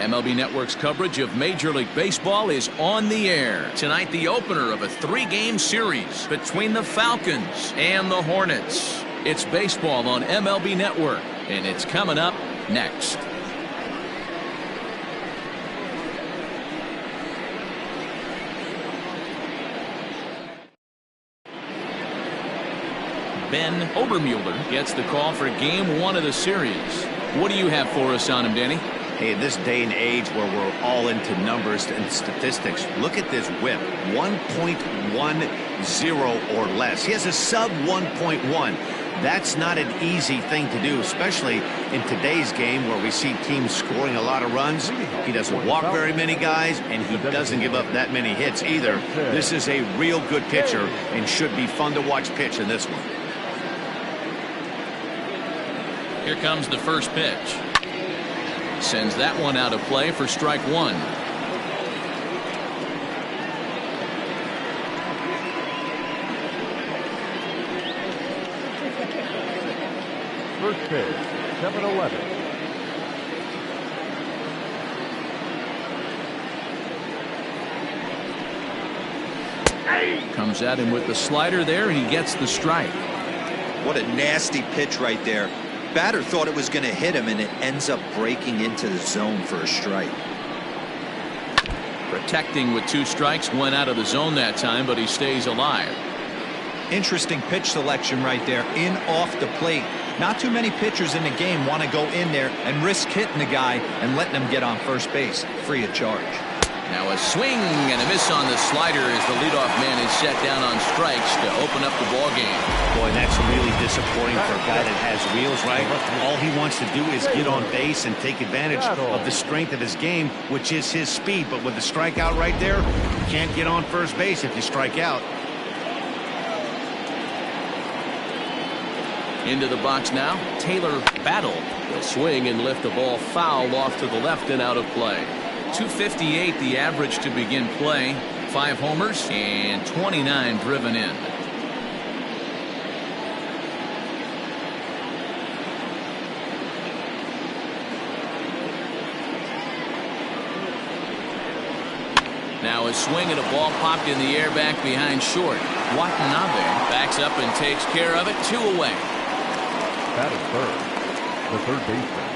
MLB Network's coverage of Major League Baseball is on the air. Tonight, the opener of a 3-game series between the Falcons and the Hornets. It's baseball on MLB Network, and it's coming up next. Ben Obermueller gets the call for Game 1 of the series. What do you have for us on him, Danny? Hey, in this day and age where we're all into numbers and statistics, look at this whip, 1.10 or less. He has a sub 1.1. That's not an easy thing to do, especially in today's game where we see teams scoring a lot of runs. He doesn't walk very many guys, and he doesn't give up that many hits either. This is a real good pitcher and should be fun to watch pitch in this one. Here comes the first pitch. Sends that one out of play for strike one. First pitch, 7-11. Comes at him with the slider there, and he gets the strike. What a nasty pitch right there. Batter thought it was going to hit him, and it ends up breaking into the zone for a strike. Protecting with 2 strikes, went out of the zone that time, but he stays alive. Interesting pitch selection right there, in off the plate. Not too many pitchers in the game want to go in there and risk hitting the guy and letting him get on first base free of charge. Now a swing and a miss on the slider as the leadoff man is set down on strikes to open up the ball game. Boy, that's really disappointing for a guy that has wheels, right? All he wants to do is get on base and take advantage of the strength of his game, which is his speed. But with the strikeout right there, you can't get on first base if you strike out. Into the box now, Taylor Battle will swing and lift the ball foul off to the left and out of play. 258 the average to begin play. 5 homers and 29 driven in. Now a swing and a ball popped in the air back behind short. Watanabe backs up and takes care of it. 2 away. That is first. The third baseman,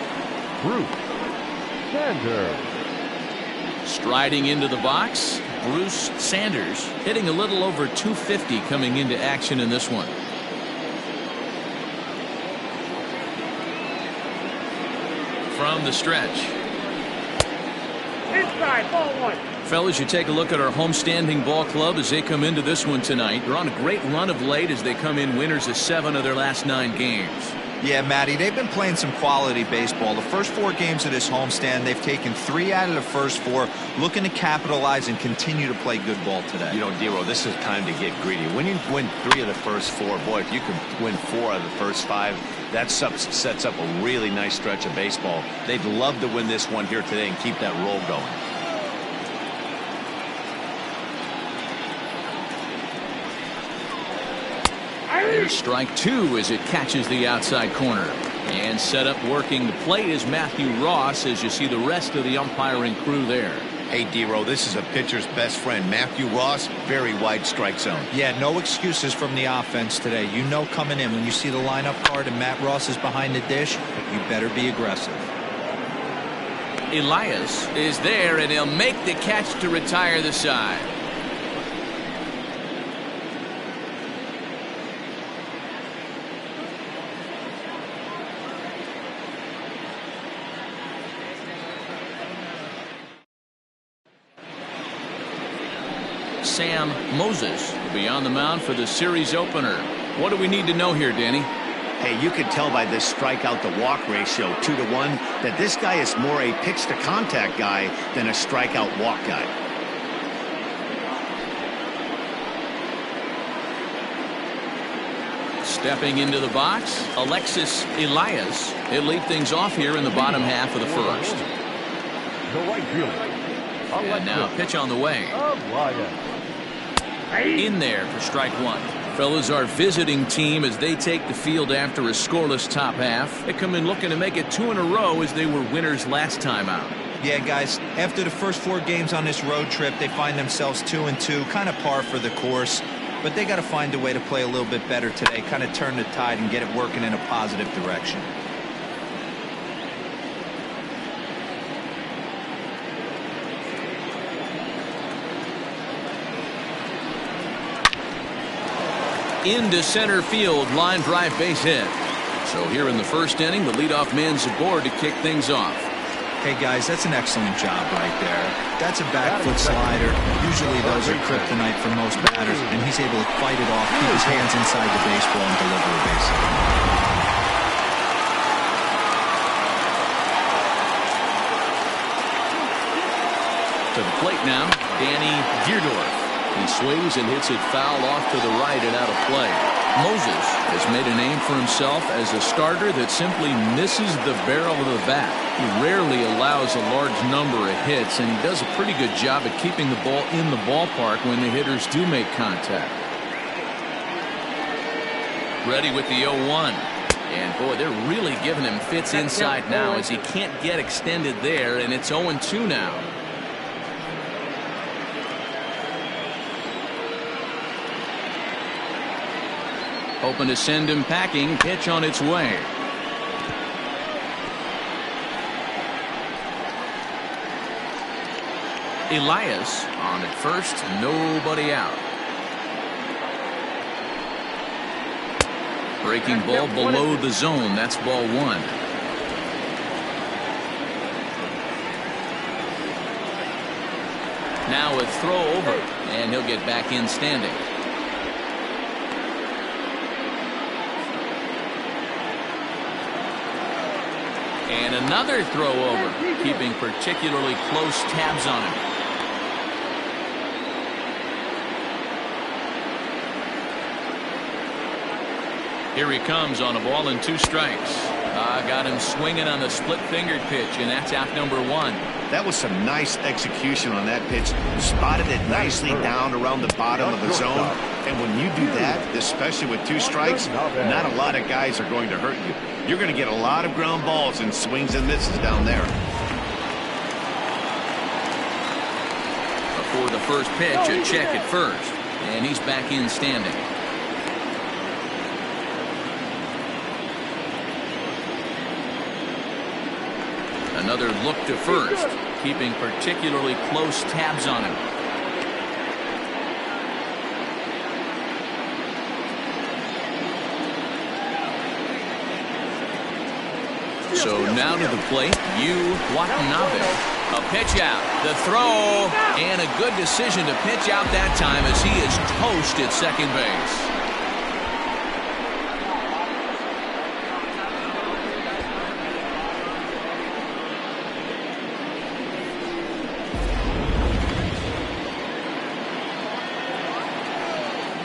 Bruce Sanders. Striding into the box, Bruce Sanders hitting a little over 250 coming into action in this one. From the stretch. Inside, ball 1. Fellas, you take a look at our homestanding ball club as they come into this one tonight. They're on a great run of late as they come in winners of 7 of their last 9 games. Yeah, Matty, they've been playing some quality baseball. The first 4 games of this homestand, they've taken 3 out of the first 4, looking to capitalize and continue to play good ball today. You know, Dero, this is time to get greedy. When you win 3 of the first 4, boy, if you can win 4 out of the first 5, that sets up a really nice stretch of baseball. They'd love to win this one here today and keep that roll going. There's strike 2 as it catches the outside corner. And set up working the plate is Matthew Ross as you see the rest of the umpiring crew there. Hey, Dero, this is a pitcher's best friend. Matthew Ross, very wide strike zone. Yeah, no excuses from the offense today. You know coming in when you see the lineup card and Matt Ross is behind the dish, you better be aggressive. Elias is there and he'll make the catch to retire the side. Sam Moses will be on the mound for the series opener. What do we need to know here, Danny? Hey, you can tell by this strikeout to walk ratio 2-to-1 that this guy is more a pitch to contact guy than a strikeout walk guy. Stepping into the box, Alexis Elias. He'll lead things off here in the bottom half of the first. The right fielder, And now pitch on the way. In there for strike 1. Fellas, our visiting team as they take the field after a scoreless top half. They come in looking to make it 2 in a row as they were winners last time out. Yeah, guys, after the first 4 games on this road trip, they find themselves 2-2, kind of par for the course. But they got to find a way to play a little bit better today, kind of turn the tide and get it working in a positive direction. Into center field, line drive base hit. So here in the first inning, the leadoff man's aboard to kick things off. Hey guys, that's an excellent job right there. That's a back foot slider. Usually those are kryptonite for most batters, and he's able to fight it off, keep his hands inside the baseball, and deliver a base hit. To the plate now, Danny Dierdorf. He swings and hits it foul off to the right and out of play. Moses has made a name for himself as a starter that simply misses the barrel of the bat. He rarely allows a large number of hits, and he does a pretty good job at keeping the ball in the ballpark when the hitters do make contact. Ready with the 0-1. And boy, they're really giving him fits inside now as he can't get extended there, and it's 0-2 now. Hoping to send him packing. Pitch on its way. Elias on at first. Nobody out. Breaking ball below the zone. That's ball 1. Now a throw over, and he'll get back in standing. And another throw over, keeping particularly close tabs on him. Here he comes on a ball and 2 strikes. Got him swinging on the split-fingered pitch, and that's out number 1. That was some nice execution on that pitch. Spotted it nicely down around the bottom of the zone. And when you do that, especially with 2 strikes, not a lot of guys are going to hurt you. You're going to get a lot of ground balls and swings and misses down there. Before the first pitch, a check at first. And he's back in standing. Another look to first, keeping particularly close tabs on him. So now to the plate, Watanabe. A pitch out, the throw, and a good decision to pitch out that time as he is toast at second base.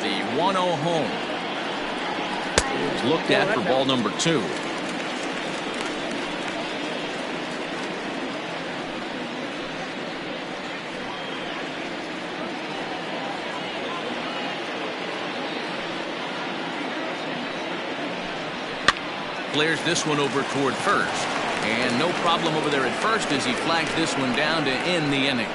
The 1-0 home is looked at for ball number 2. Flares this one over toward first, and no problem over there at first as he flags this one down to end the inning.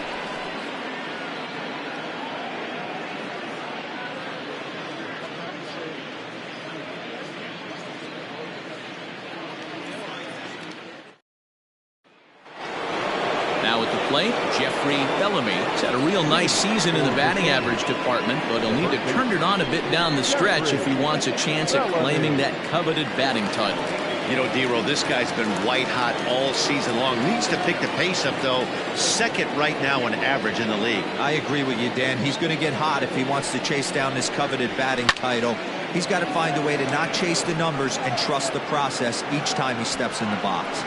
Now at the plate, Jeffrey Bellamy. He's had a real nice season in the batting average department, but he'll need to turn it on a bit down the stretch if he wants a chance at claiming that coveted batting title. You know, D-Roll, this guy's been white hot all season long. Needs to pick the pace up, though. Second right now in average in the league. I agree with you, Dan. He's going to get hot if he wants to chase down this coveted batting title. He's got to find a way to not chase the numbers and trust the process each time he steps in the box.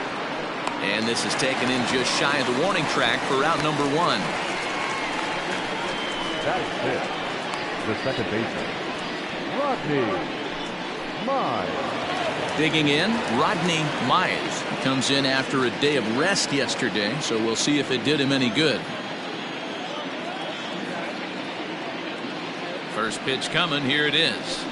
And this is taken in just shy of the warning track for out number 1. That is it. The second baseman, Rodney Mize. Digging in, Rodney Mize. He comes in after a day of rest yesterday, so we'll see if it did him any good. First pitch coming, here it is.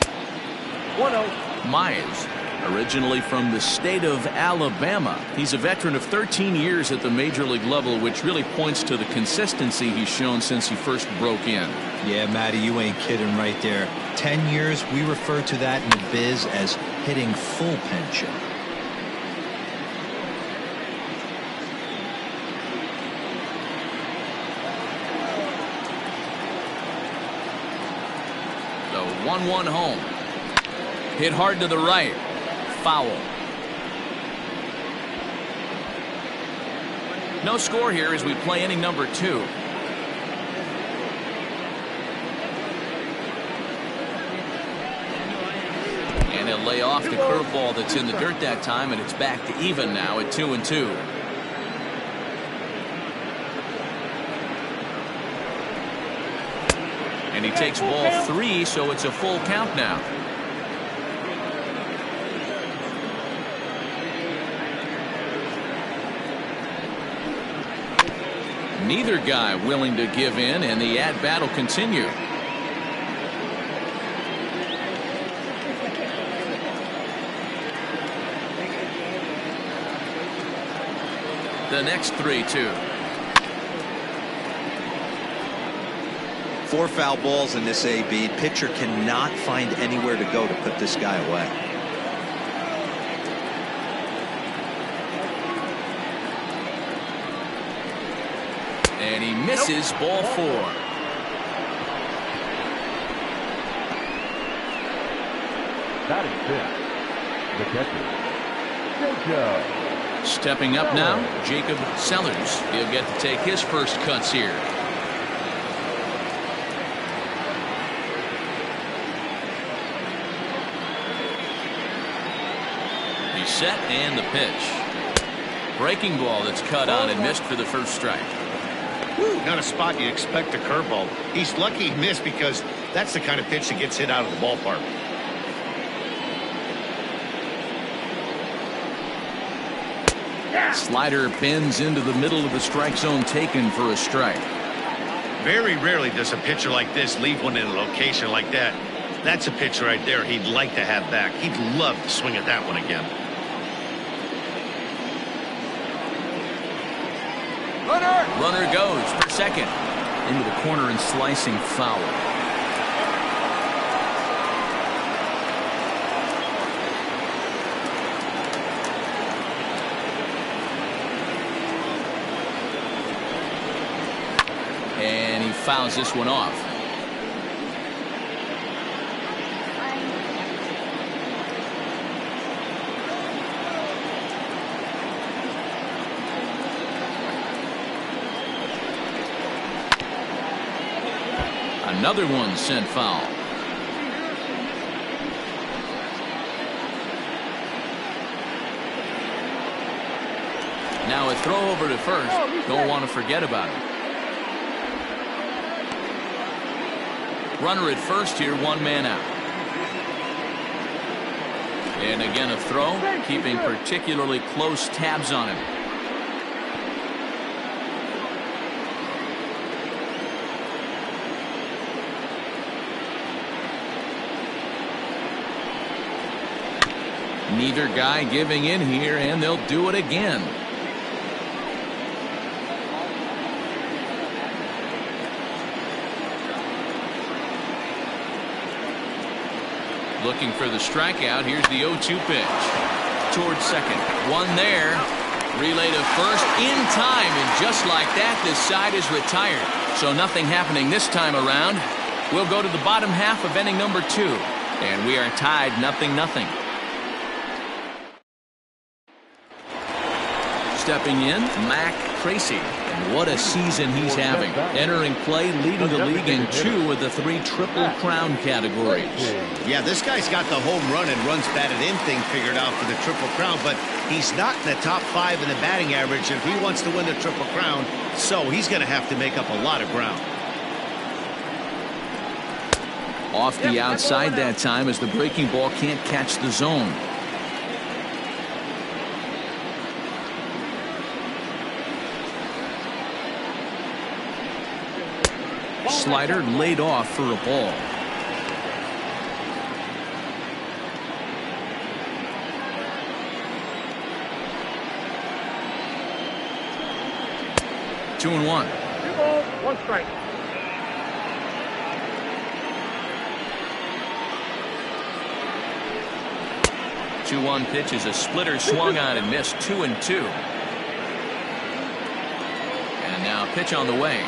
1-0. Mize Originally from the state of Alabama, he's a veteran of 13 years at the major league level, which really points to the consistency he's shown since he first broke in. Yeah, Matty, you ain't kidding right there. 10 years, we refer to that in the biz as hitting full pension. The 1-1 home. Hit hard to the right. Foul. No score here as we play inning number 2. And he'll lay off the curveball that's in the dirt that time, and it's back to even now at 2-2. And he takes ball 3, so it's a full count now. Neither guy willing to give in, and the at-bat will continue. The next 3-2. 4 foul balls in this AB. Pitcher cannot find anywhere to go to put this guy away. And he misses ball 4. That is fifth. The catcher, Jacob. Stepping up now, Jacob Sellers. He'll get to take his first cuts here. He's set and the pitch. Breaking ball that's cut on and missed for the first strike. Not a spot you expect a curveball. He's lucky he missed because that's the kind of pitch that gets hit out of the ballpark. Slider bends into the middle of the strike zone, taken for a strike. Very rarely does a pitcher like this leave one in a location like that. That's a pitch right there he'd like to have back. He'd love to swing at that one again. Runner goes for second. Into the corner and slicing foul. And he fouls this one off. Another one sent foul. Now a throw over to first. Don't want to forget about it. Runner at first here, 1 man out. And again a throw, keeping particularly close tabs on him. Neither guy giving in here, and they'll do it again. Looking for the strikeout. Here's the 0-2 pitch. Towards second. One there. Relay to first in time, and just like that, this side is retired. So nothing happening this time around. We'll go to the bottom half of inning number 2, and we are tied 0-0. Stepping in, Mac Tracy. And what a season he's having. Entering play, leading the league in 2 of the 3 Triple Crown categories. Yeah, this guy's got the home run and runs batted in thing figured out for the Triple Crown, but he's not in the top 5 in the batting average if he wants to win the Triple Crown, so he's going to have to make up a lot of ground. Off the outside that time as the breaking ball can't catch the zone. Slider laid off for a ball. 2-1. 2 balls, 1 strike. Two-one pitch is a splitter swung on and missed. 2-2. And now pitch on the way.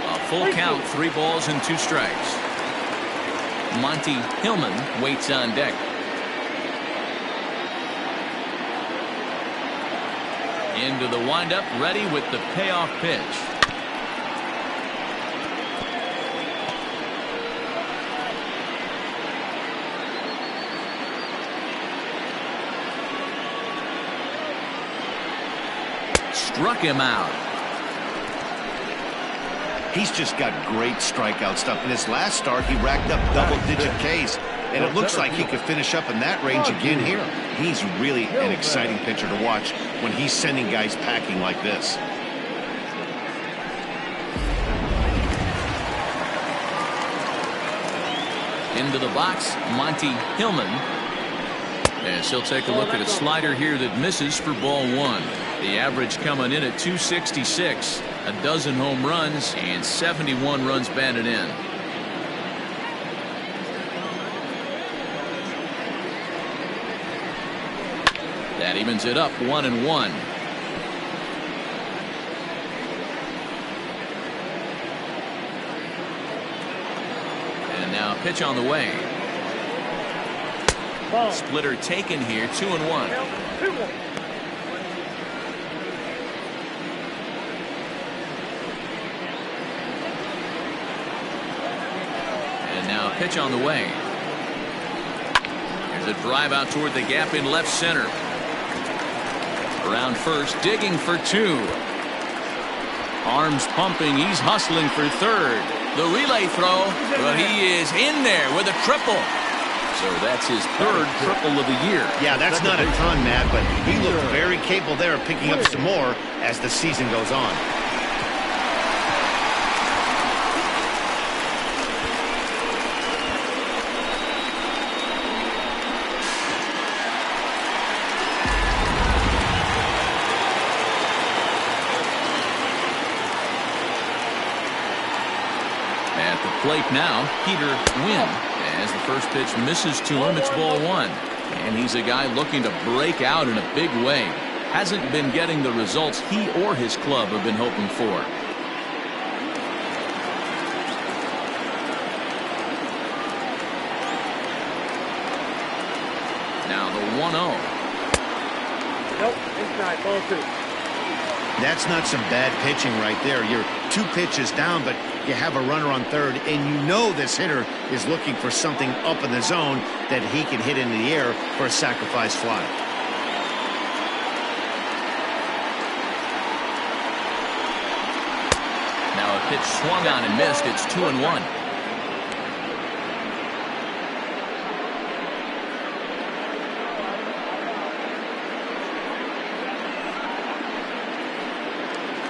A full count, 3 balls and 2 strikes. Monty Hillman waits on deck. Into the windup, ready with the payoff pitch. Struck him out. He's just got great strikeout stuff. In his last start, he racked up double-digit Ks, and it looks like he could finish up in that range again here. He's really an exciting pitcher to watch when he's sending guys packing like this. Into the box, Monty Hillman. As he'll take a look at a slider here that misses for ball 1. The average coming in at 266. A dozen home runs and 71 runs batted in. That evens it up 1-1. And now pitch on the way. Ball. Splitter taken here, 2-1. 2-1. And now pitch on the way. There's a drive out toward the gap in left center. Around first, digging for 2. Arms pumping, he's hustling for third. The relay throw, but he is in there with a triple. So that's his 3rd triple of the year. Yeah, that's not a ton, Matt, but he looked very capable there of picking up some more as the season goes on. At the plate now, Peter Wynn. As the first pitch misses to him, it's ball 1. And he's a guy looking to break out in a big way. Hasn't been getting the results he or his club have been hoping for. Now the 1-0. Nope, inside, ball 2. That's not some bad pitching right there. You're 2 pitches down, but you have a runner on third, and you know this hitter is looking for something up in the zone that he can hit into the air for a sacrifice fly. Now a pitch swung on and missed. It's 2-1.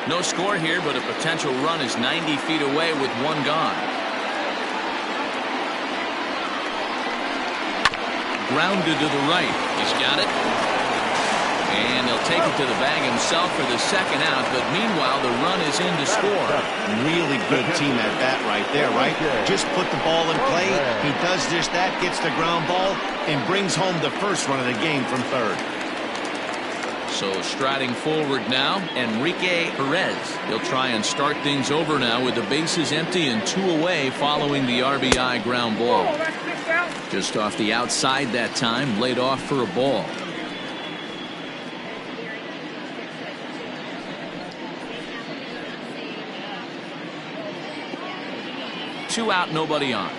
No score here, but a potential run is 90 feet away with 1 gone. Grounded to the right. He's got it. And he'll take it to the bag himself for the 2nd out, but meanwhile the run is in to score. Really good team at bat right there, right? Just put the ball in play. He does just that, gets the ground ball, and brings home the first run of the game from third. So striding forward now, Enrique Perez. He'll try and start things over now with the bases empty and 2 away following the RBI ground ball. Just off the outside that time, laid off for a ball. Two out, nobody on.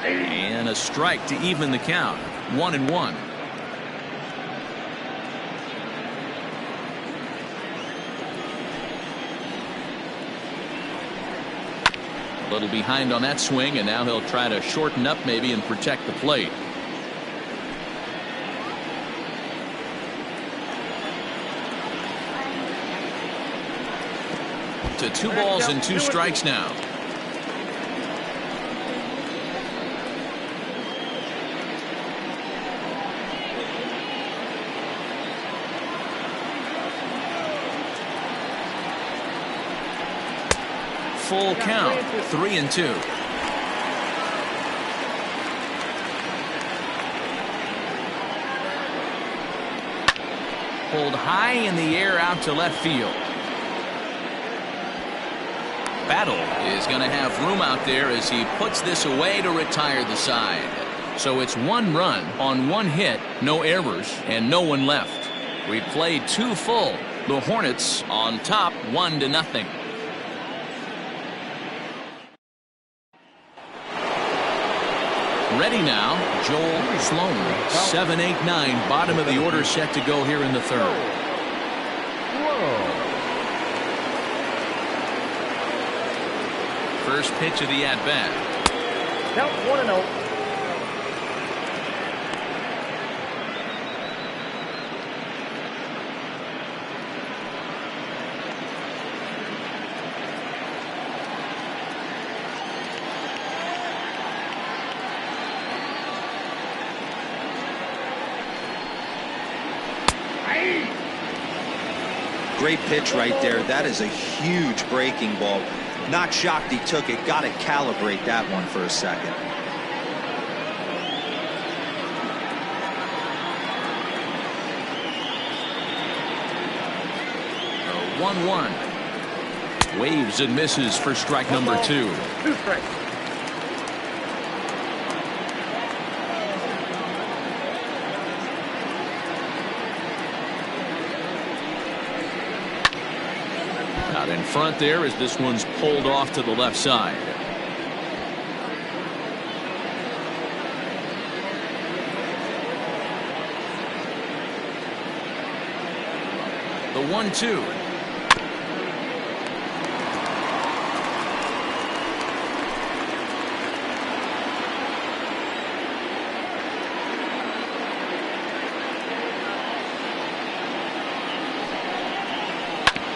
And a strike to even the count. 1-1. A little behind on that swing, and now he'll try to shorten up maybe and protect the plate. To 2 balls and 2 strikes now. full count, 3-2. Pulled high in the air out to left field. Battle is going to have room out there as he puts this away to retire the side. So it's 1 run on 1 hit, no errors, and no one left. We played 2 full. The Hornets on top 1-0. Ready now, Joel Sloan. 7-8-9, bottom of the order set to go here in the 3rd. First pitch of the at-bat. Count 1-0. Great pitch right there. That is a huge breaking ball. Not shocked he took it. Got to calibrate that one for a second. 1-1. Waves and misses for strike number 2. 2 strikes. Out in front there as this one's pulled off to the left side. The 1-2.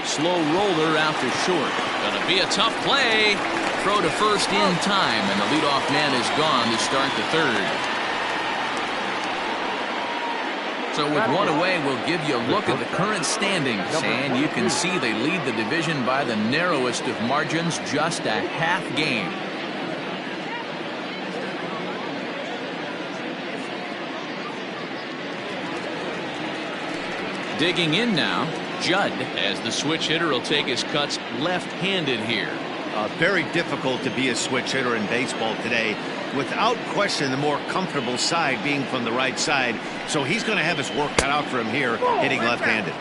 Slow roller out to short. Gonna be a tough play. Throw to first in time, and the leadoff man is gone to start the 3rd. So with 1 away, we'll give you a look at the current standings, and you can see they lead the division by the narrowest of margins, just a half game. Digging in now, Judd, as the switch hitter will take his cuts left-handed here. Very difficult to be a switch hitter in baseball today. Without question, the more comfortable side being from the right side. So he's going to have his work cut out for him here, hitting left-handed.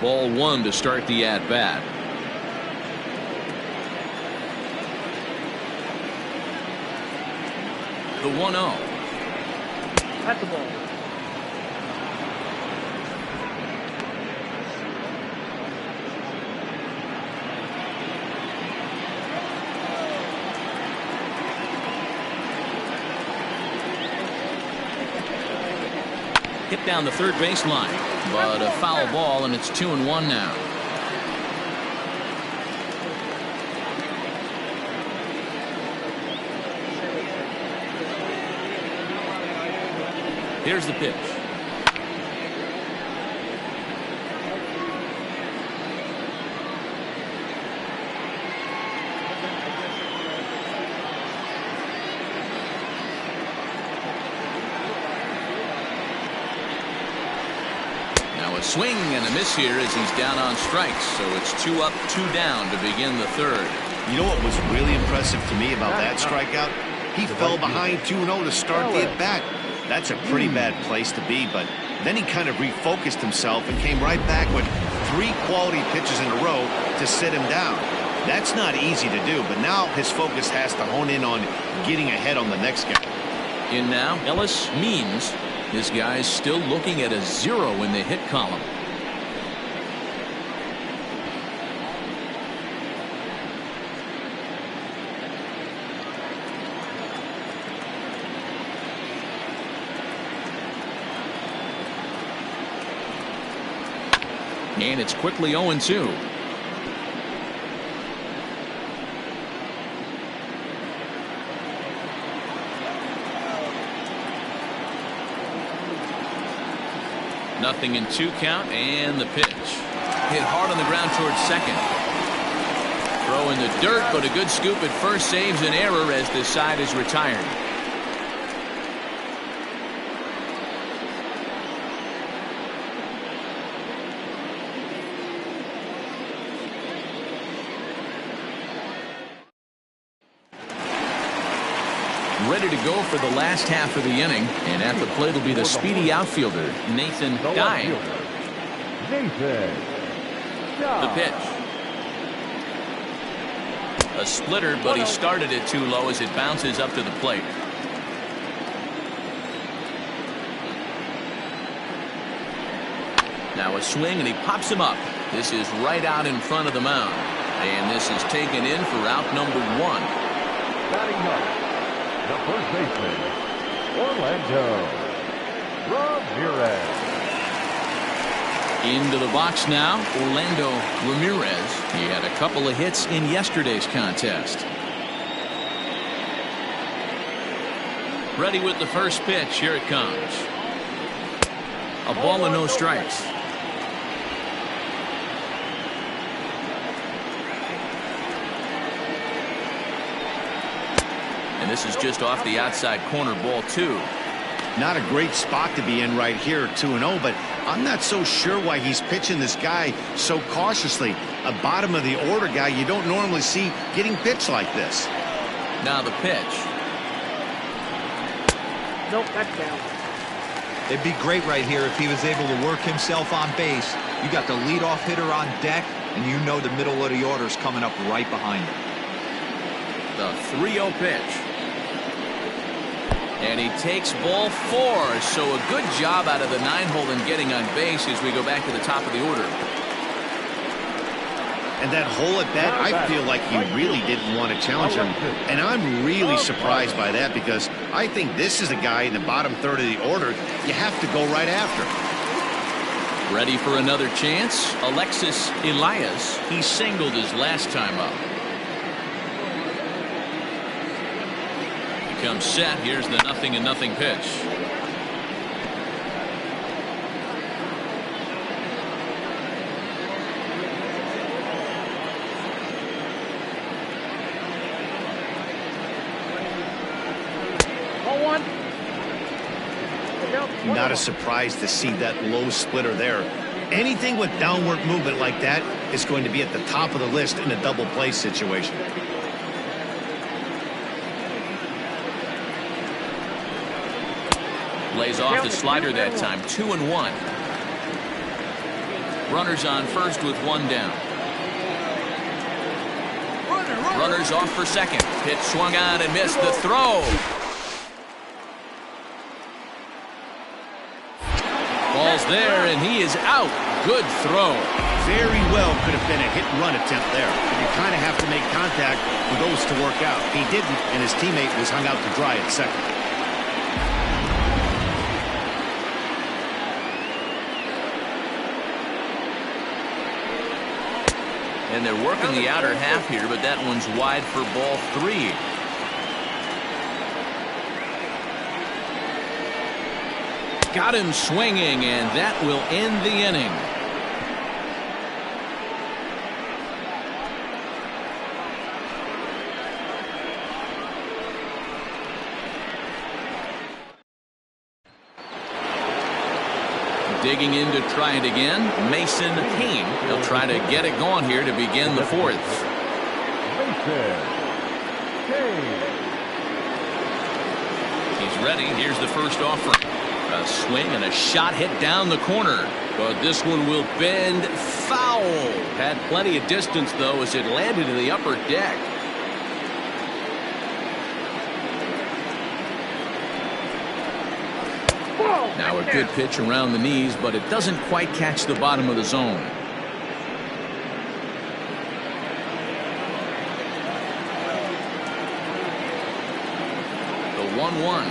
Ball 1 to start the at-bat. The 1-0. That's the ball. Hit down the third baseline, but a foul ball, and it's 2-1 now. Here's the pitch. Swing and a miss here as he's down on strikes, so it's 2 up, 2 down to begin the 3rd. You know what was really impressive to me about that strikeout? He fell behind 2-0 to start the at-bat. That's a pretty bad place to be, but then he kind of refocused himself and came right back with 3 quality pitches in a row to sit him down. That's not easy to do, but now his focus has to hone in on getting ahead on the next guy. In now, Ellis Means. This guy's still looking at a 0 in the hit column. And it's quickly 0-2. Nothing in 2 count, and the pitch. Hit hard on the ground towards second. Throw Throw in the dirt, but a good scoop at first saves an error as this side is retired. Ready to go for the last half of the inning, and at the plate will be the speedy outfielder, Nathan Dye. The pitch. A splitter, but he started it too low as it bounces up to the plate. Now a swing, and he pops him up. This is right out in front of the mound. And this is taken in for out number 1. Batting up, the first baseman, Orlando Ramirez. Into the box now, Orlando Ramirez. He had a couple of hits in yesterday's contest. Ready with the first pitch. Here it comes. A ball and no strikes. And this is just off the outside corner, ball 2. Not a great spot to be in right here, 2-0, but I'm not so sure why he's pitching this guy so cautiously. A bottom of the order guy you don't normally see getting pitched like this. Now the pitch. Nope, that's down. It'd be great right here if he was able to work himself on base. You got the leadoff hitter on deck, and you know the middle of the order is coming up right behind him. The 3-0 pitch. And he takes ball 4. So a good job out of the 9-hole in getting on base as we go back to the top of the order. And that hole at bat, I feel like he really didn't want to challenge him. And I'm really surprised by that because I think this is a guy in the bottom third of the order you have to go right after. Ready for another chance? Alexis Elias. He singled his last time up. Comes set. Here's the 0-0 pitch. Ball 1. Not a surprise to see that low splitter there. Anything with downward movement like that is going to be at the top of the list in a double play situation. Lays off the slider that time. 2-1. Runners on first with 1 down. Runners off for second. Pitch swung on and missed. The throw. Ball's there and he is out. Good throw. Very well could have been a hit and run attempt there. But you kind of have to make contact for those to work out. He didn't, and his teammate was hung out to dry at second. And they're working the outer half here, but that one's wide for ball 3. Got him swinging, and that will end the inning. Digging in to try it again, Mason Hain. He'll try to get it going here to begin the 4th. He's ready. Here's the first offering. A swing and a shot hit down the corner. But this one will bend foul. Had plenty of distance, though, as it landed in the upper deck. Now a good pitch around the knees, but it doesn't quite catch the bottom of the zone. The 1-1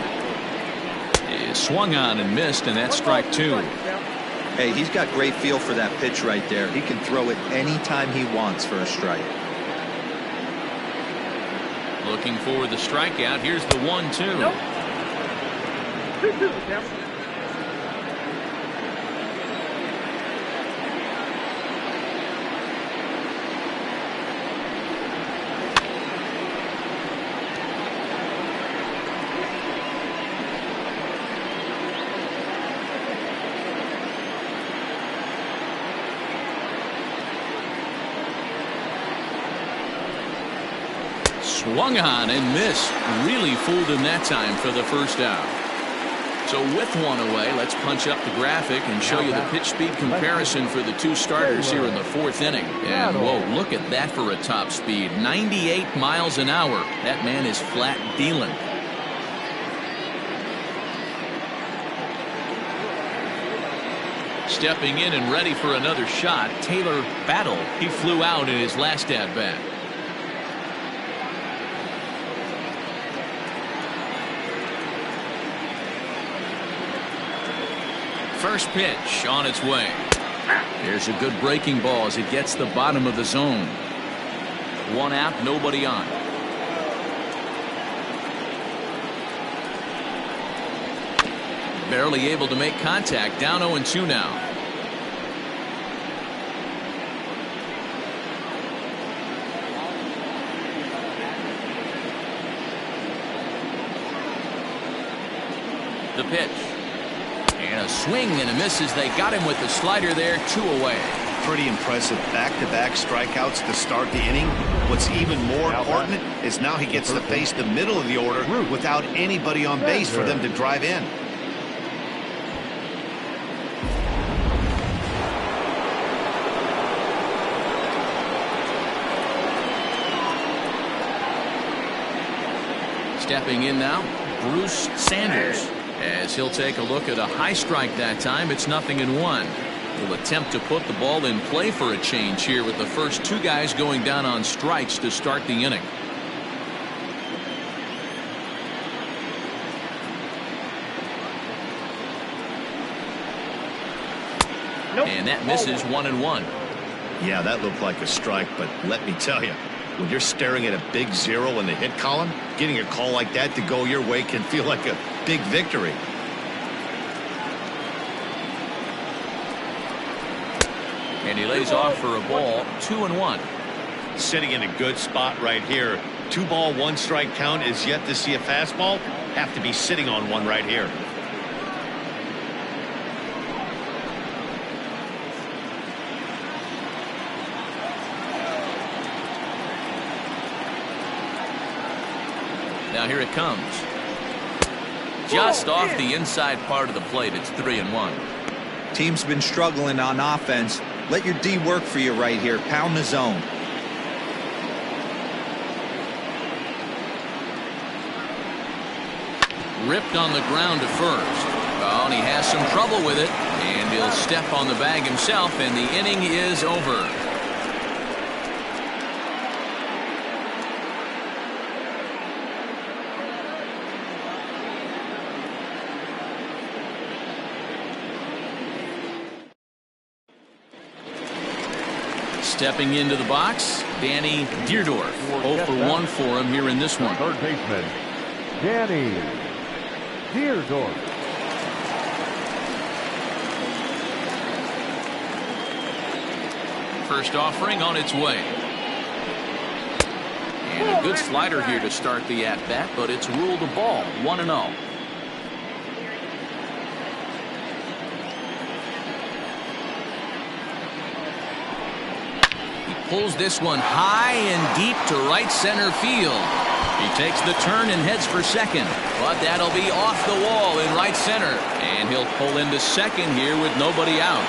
is swung on and missed, and that's strike 2. Hey, he's got great feel for that pitch right there. He can throw it anytime he wants for a strike. Looking for the strikeout. Here's the 1-2. Nope. 2-2. Swung on and missed. Really fooled him that time for the first out. So with one away, let's punch up the graphic and show you the pitch speed comparison for the two starters here in the fourth inning. And whoa, look at that for a top speed. 98 miles an hour. That man is flat dealing. Stepping in and ready for another shot, Taylor Battle. He flew out in his last at-bat. First pitch on its way. Here's a good breaking ball as it gets the bottom of the zone. One out, nobody on. Barely able to make contact. Down 0-2 now. The pitch. And a swing and a miss as they got him with the slider there. 2 away. Pretty impressive back-to-back strikeouts to start the inning. What's even more important is now he gets to face the middle of the order without anybody on base for them to drive in. Stepping in now, Bruce Sanders, as he'll take a look at a high strike that time. It's 0-1. He'll attempt to put the ball in play for a change here with the first two guys going down on strikes to start the inning. And that misses 1-1. Yeah, that looked like a strike, but let me tell you, when you're staring at a big 0 in the hit column, getting a call like that to go your way can feel like a big victory. And he lays off for a ball. 2-1. Sitting in a good spot right here. 2-ball, 1-strike count is yet to see a fastball. Have to be sitting on one right here. Now here it comes. Just off the inside part of the plate. It's 3-1. Team's been struggling on offense. Let your D work for you right here. Pound the zone. Ripped on the ground to first. Oh, and he has some trouble with it. And he'll step on the bag himself, and the inning is over. Stepping into the box, Danny Deerdorf. 0 for 1 for him here in this one. Third baseman, Danny Deerdorf. First offering on its way. And a good slider here to start the at-bat, but it's ruled a ball. 1-0. Pulls this one high and deep to right center field. He takes the turn and heads for second, but that'll be off the wall in right center, and he'll pull into second here with nobody out.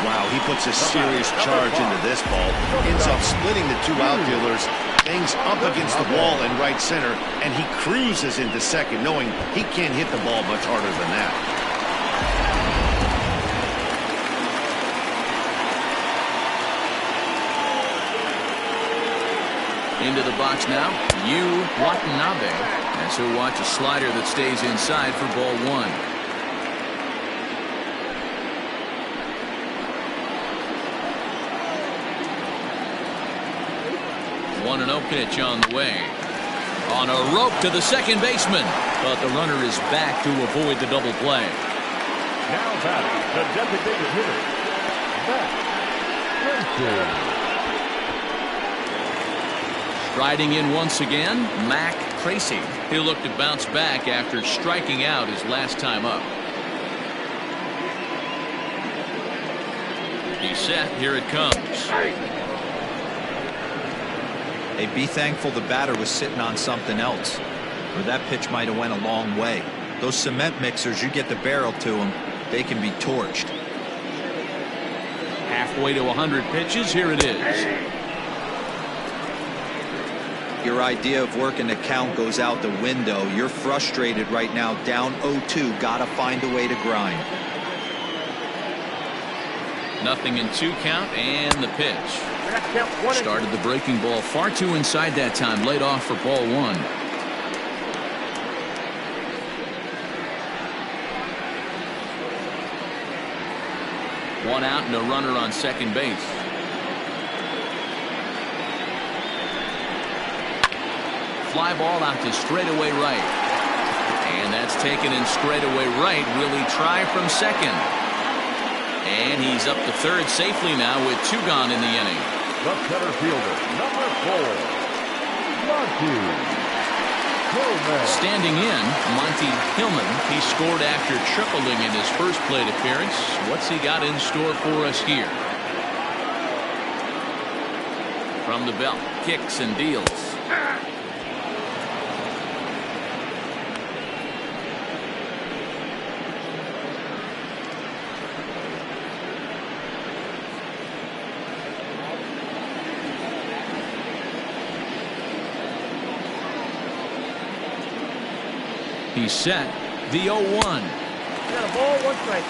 Wow, he puts a serious charge into this ball. Ends up splitting the two outfielders. Things up against the wall in right center, and he cruises into second, knowing he can't hit the ball much harder than that. Into the box now, Yu Watanabe, as he'll watch a slider that stays inside for ball 1. 1-0 pitch on the way. On a rope to the second baseman, but the runner is back to avoid the double play. Now batting, the designated hitter, Matt Tracy. Riding in once again, Mac Tracy. He'll look to bounce back after striking out his last time up. He's set. Here it comes. Hey, be thankful the batter was sitting on something else, or that pitch might have went a long way. Those cement mixers, you get the barrel to them, they can be torched. Halfway to 100 pitches, here it is. Your idea of working the count goes out the window. You're frustrated right now, down 0-2. Gotta find a way to grind. 0-2 count, and the pitch. Started the breaking ball far too inside that time. Laid off for ball 1. One out and a runner on second base. Fly ball out to straightaway right. And that's taken in straightaway right. Will he try from second? And he's up to third safely now with 2 gone in the inning. The center fielder, number 4, Monty Hillman. Standing in, Monty Hillman. He scored after tripling in his first plate appearance. What's he got in store for us here? From the belt, kicks and deals. He's set. The 0-1. Got a ball, 1 strike.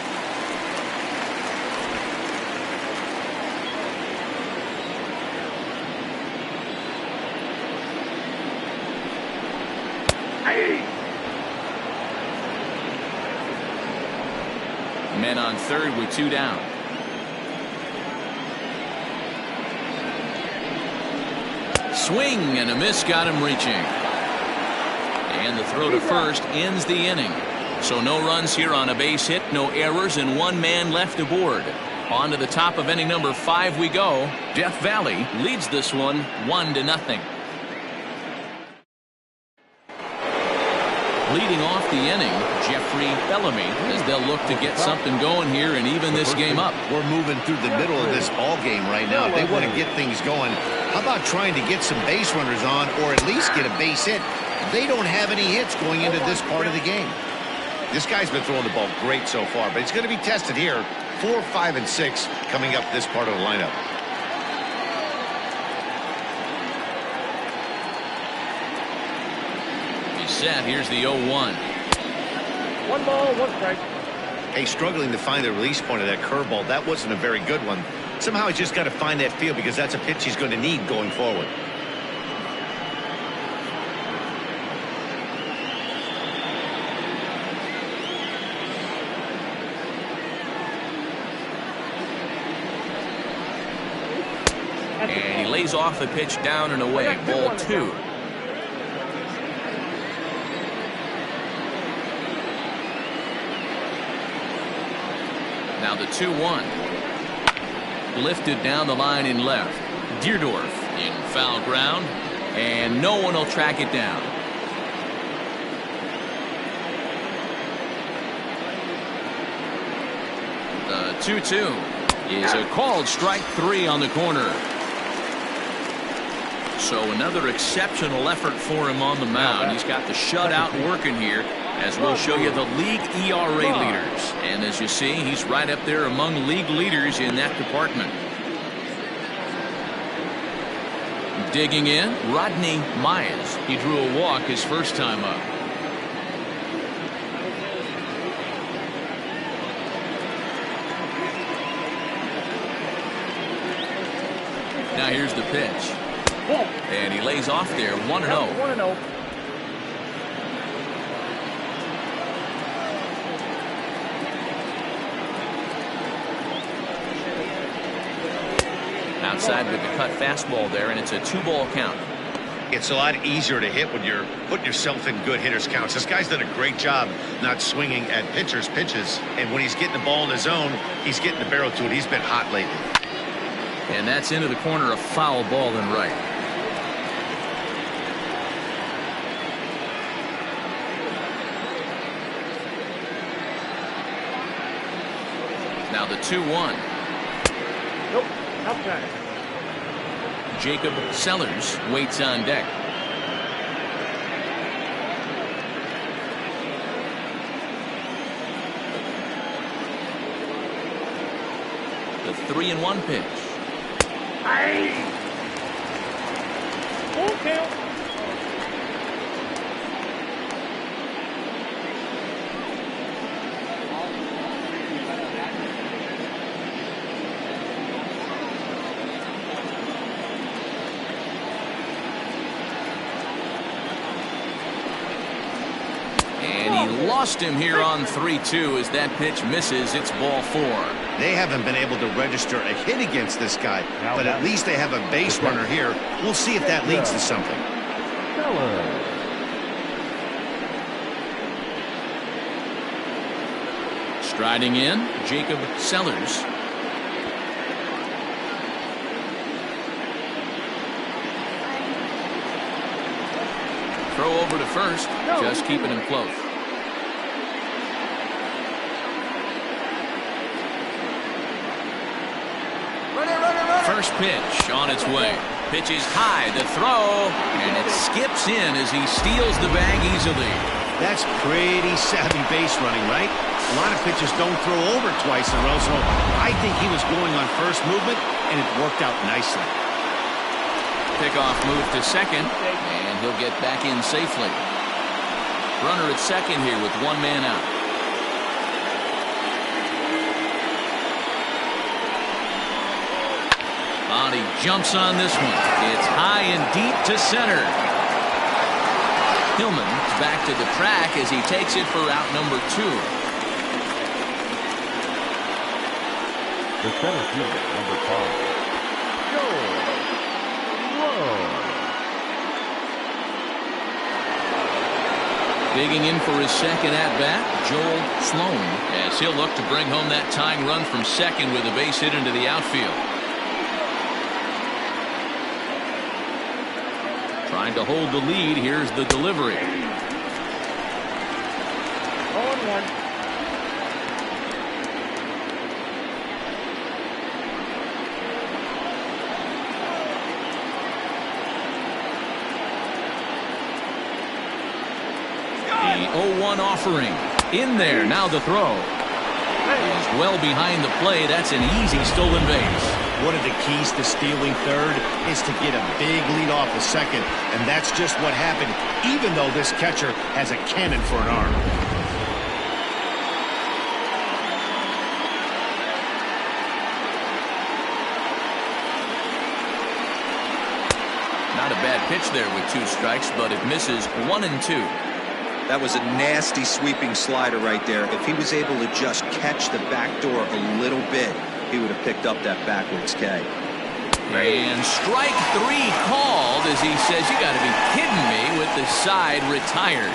Men on third with 2 down. Swing and a miss, got him reaching. And the throw to first ends the inning. So no runs here on a base hit, no errors, and 1 man left aboard. On to the top of inning number 5 we go. Death Valley leads this one 1-0. Leading off the inning, Jeffrey Bellamy, as they'll look to get something going here and even this game up. We're moving through the middle of this ball game right now. If they want to get things going, how about trying to get some base runners on, or at least get a base hit? They don't have any hits going into this part of the game. This guy's been throwing the ball great so far, but it's going to be tested here. 4, 5, and 6 coming up this part of the lineup. He's set. Here's the 0-1. 1 ball, 1 strike. Hey, struggling to find the release point of that curveball. That wasn't a very good one. Somehow he's just got to find that feel, because that's a pitch he's going to need going forward. And he lays off the pitch down and away. Ball 2. Now the 2-1. Lifted down the line in left. Deerdorf in foul ground. And no one will track it down. The 2-2 is a called strike 3 on the corner. So another exceptional effort for him on the mound. He's got the shutout working here, as we'll show you the league ERA leaders. And as you see, he's right up there among league leaders in that department. Digging in, Rodney Myers. He drew a walk his first time up. Now here's the pitch. And he lays off there, 1-0. 1-0. Outside with the cut fastball there, and it's a 2-ball count. It's a lot easier to hit when you're putting yourself in good hitters counts. This guy's done a great job not swinging at pitchers' pitches, and when he's getting the ball in his zone, he's getting the barrel to it. He's been hot lately. And that's into the corner, a foul ball and right. Now the 2-1. Nope. Outside. Jacob Sellers waits on deck. The 3-1 pitch. Full count. Lost him here on 3-2 as that pitch misses. It's ball 4. They haven't been able to register a hit against this guy, but at least they have a base runner here. We'll see if that leads to something. Striding in, Jacob Sellers. Throw over to first, just keeping him close. First pitch on its way. Pitch is high, the throw, and it skips in as he steals the bag easily. That's pretty savvy base running, right? A lot of pitchers don't throw over twice in a row, so I think he was going on first movement, and it worked out nicely. Pickoff move to second, and he'll get back in safely. Runner at second here with one man out. He jumps on this one. It's high and deep to center. Hillman back to the track as he takes it for out number 2. The center fielder, number 5, Joel Sloan. Digging in for his second at-bat, Joel Sloan, as he'll look to bring home that tying run from second with a base hit into the outfield. Trying to hold the lead. Here's the delivery. 0-1. The 0-1 offering. In there. Now the throw. He's well behind the play. That's an easy stolen base. One of the keys to stealing third is to get a big lead off the second, and that's just what happened, even though this catcher has a cannon for an arm. Not a bad pitch there with 2 strikes, but it misses 1-2. That was a nasty sweeping slider right there. If he was able to just catch the back door a little bit, he would have picked up that backwards K. And strike 3 called as he says, you got to be kidding me, with the side retired.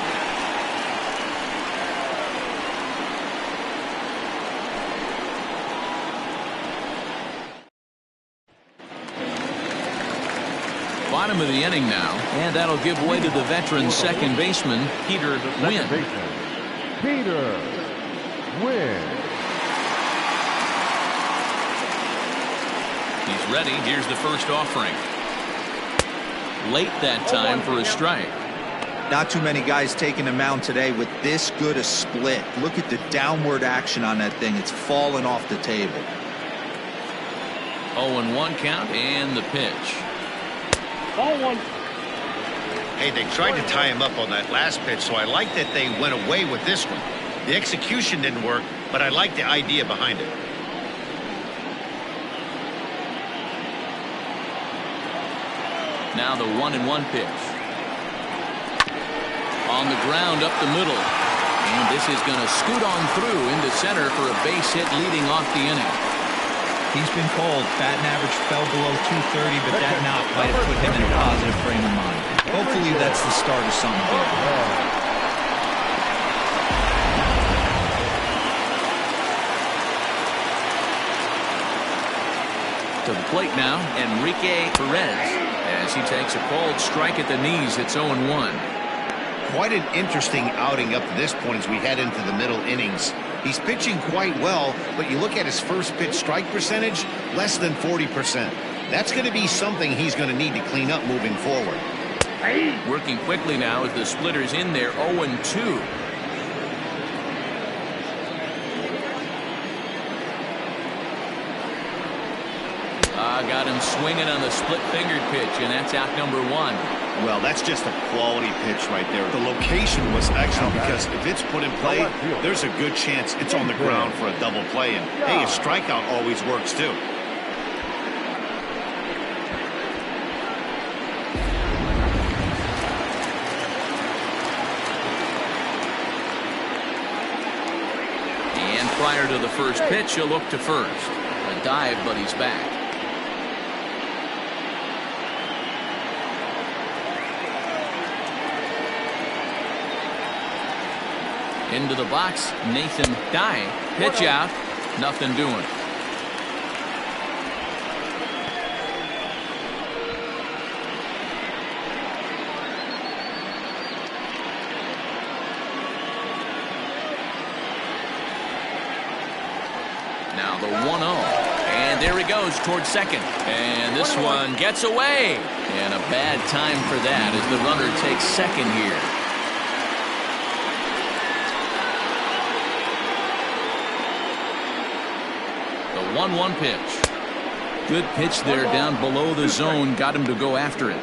Bottom of the inning now, and that'll give way to the veteran second baseman, Peter Wynn. Peter Wynn. He's ready. Here's the first offering. Late that time for a strike. Not too many guys taking the mound today with this good a split. Look at the downward action on that thing. It's falling off the table. 0-1 count and the pitch. 0-1. Hey, they tried to tie him up on that last pitch, so I like that they went away with this one. The execution didn't work, but I like the idea behind it. Now the 1-1 pitch. On the ground up the middle. And this is going to scoot on through into center for a base hit leading off the inning. He's been called. Batting average fell below 230, but that knock might have put him in a positive frame of mind. Hopefully that's the start of something good. To the plate now, Enrique Perez, as he takes a called strike at the knees. It's 0-1. Quite an interesting outing up to this point as we head into the middle innings. He's pitching quite well, but you look at his first pitch strike percentage, less than 40%. That's going to be something he's going to need to clean up moving forward. Working quickly now as the splitter's in there 0-2. Got him swinging on the split-fingered pitch, and that's out number 1. Well, that's just a quality pitch right there. The location was excellent because if it's put in play, there's a good chance it's on the ground for a double play. And, hey, a strikeout always works, too. And prior to the first pitch, he'll look to first. A dive, but he's back. Into the box, Nathan Dye. Pitch out, nothing doing. Now the 1-0. And there he goes towards second. And this one gets away. And a bad time for that as the runner takes second here. The 1-1 pitch. Good pitch there down below the zone. Got him to go after it.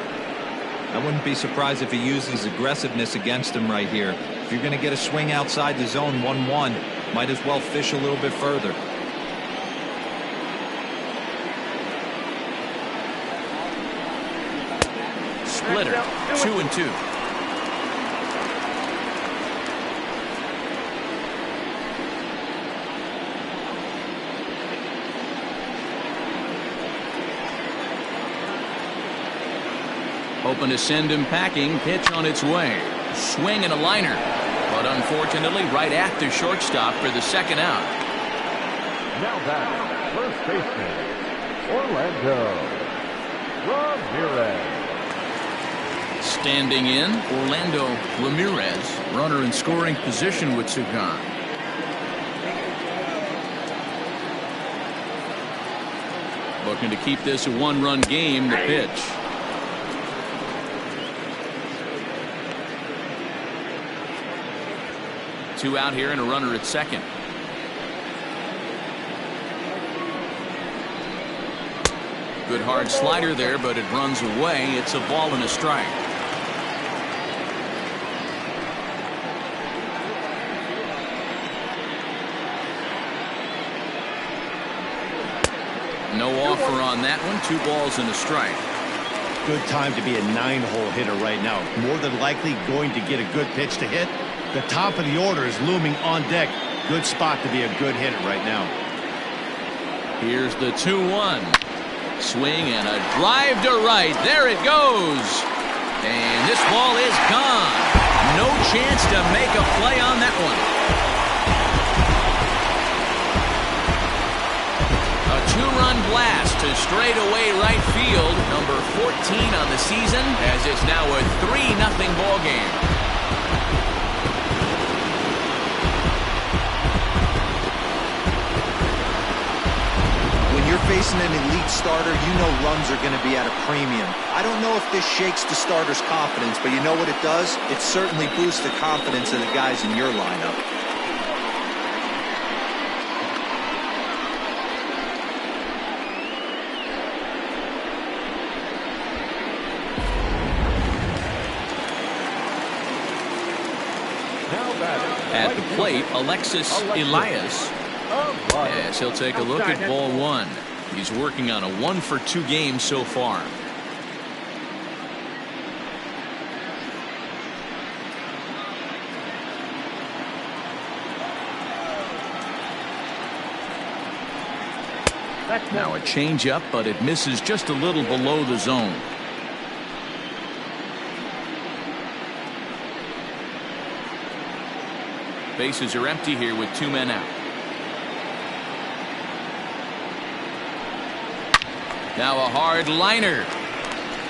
I wouldn't be surprised if he uses aggressiveness against him right here. If you're going to get a swing outside the zone 1-1, might as well fish a little bit further. Splitter, 2-2. Hoping to send him packing. Pitch on its way. Swing and a liner. But unfortunately, right at the shortstop for the second out. Now back, first baseman, Orlando Ramirez. Standing in, Orlando Ramirez. Runner in scoring position with Sugan. Looking to keep this a one-run game. The pitch. Two out here and a runner at second. Good hard slider there, but it runs away. It's a ball and a strike. No offer on that one. 2 balls and a strike. Good time to be a 9-hole hitter right now. More than likely going to get a good pitch to hit. The top of the order is looming on deck. Good spot to be a good hitter right now. Here's the 2-1. Swing and a drive to right. There it goes. And this ball is gone. No chance to make a play on that one. A 2-run blast to straightaway right field. Number 14 on the season, as it's now a 3-0 ball game. Facing an elite starter, you know runs are going to be at a premium. I don't know if this shakes the starter's confidence, but you know what it does? It certainly boosts the confidence of the guys in your lineup. At the plate, Alexis Elias. Yes, he'll take a look at ball 1. He's working on a 1-for-2 game so far. Now a changeup, but it misses just a little below the zone. Bases are empty here with 2 men out. Now a hard liner,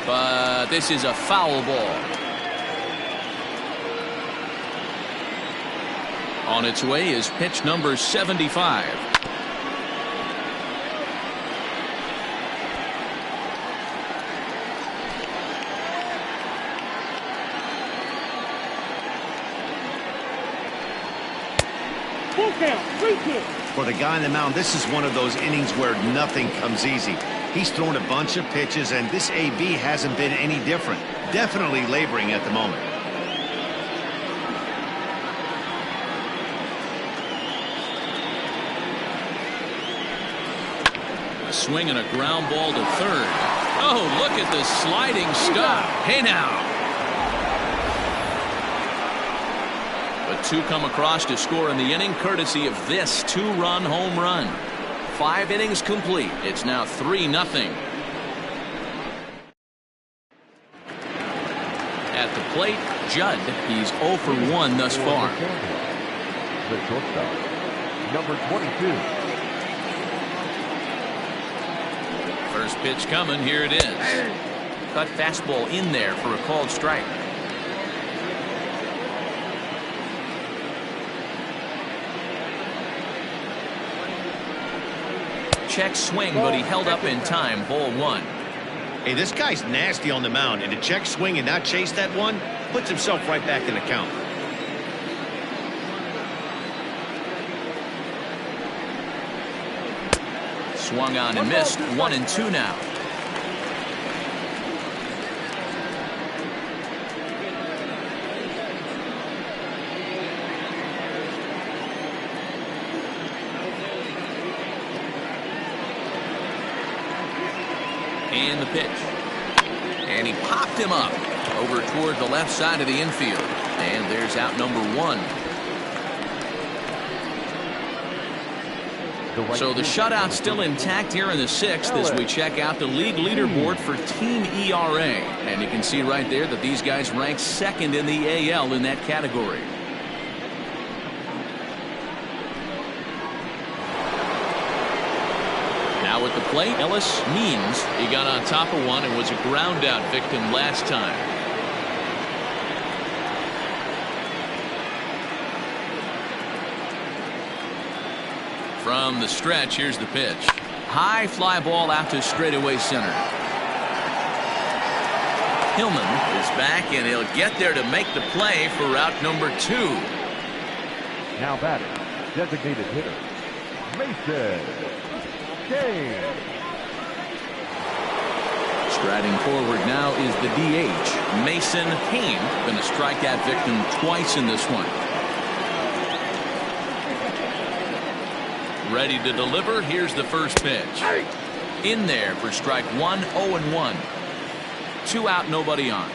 but this is a foul ball. On its way is pitch number 75. Full count. 3-2. For the guy on the mound, this is one of those innings where nothing comes easy. He's thrown a bunch of pitches, and this AB hasn't been any different. Definitely laboring at the moment. A swing and a ground ball to third. Oh, look at the sliding stop. Hey now. But two come across to score in the inning, courtesy of this two-run home run. 5 innings complete. It's now 3-0. At the plate, Judd. He's 0 for 1 thus far. The shortstop, number 22. First pitch coming. Here it is. Cut fastball in there for a called strike. Check swing, but he held up in time. Ball 1. Hey, this guy's nasty on the mound, and to check swing and not chase that one puts himself right back in the count. Swung on and missed. 1-2 now. And the pitch. And he popped him up over toward the left side of the infield. And there's out number 1. So the shutout's still intact here in the 6th as we check out the league leaderboard for team ERA. And you can see right there that these guys rank 2nd in the AL in that category. Now at the plate, Ellis Means. He got on top of one and was a ground out victim last time. From the stretch, here's the pitch. High fly ball out to straightaway center. Hillman is back, and he'll get there to make the play for route number 2. Now batting, designated hitter, Mason Kane. Striding forward now is the DH, Mason Kane. Been a strikeout victim twice in this one. Ready to deliver. Here's the first pitch. In there for strike 1, 0-1. 2 out, nobody on.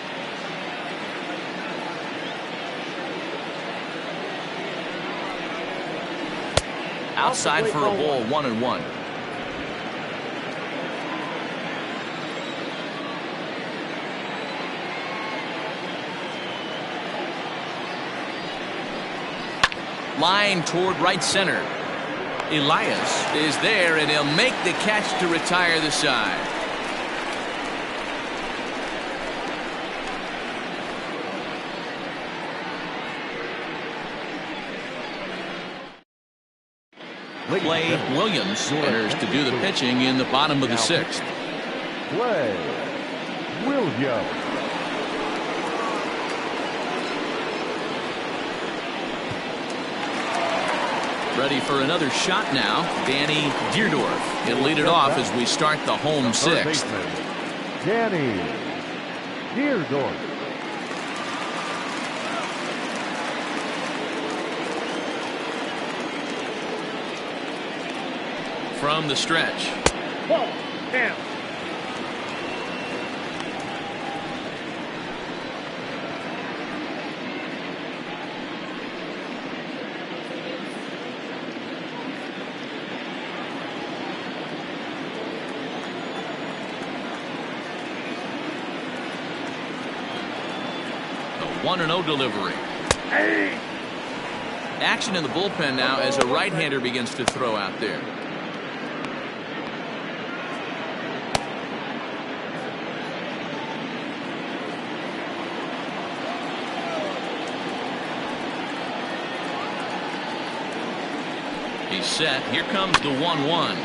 Outside for a ball, 1-1. Line toward right center. Elias is there, and he'll make the catch to retire the side. Clay Williams enters to do the pitching in the bottom of the 6th. Clay Williams. Ready for another shot now, Danny Deerdorf. He'll lead it off as we start the home 6th. Danny Deerdorf. From the stretch. Ball. Down. The 1-0 delivery. Hey. Action in the bullpen now as a right-hander begins to throw out there. He's set. Here comes the 1-1.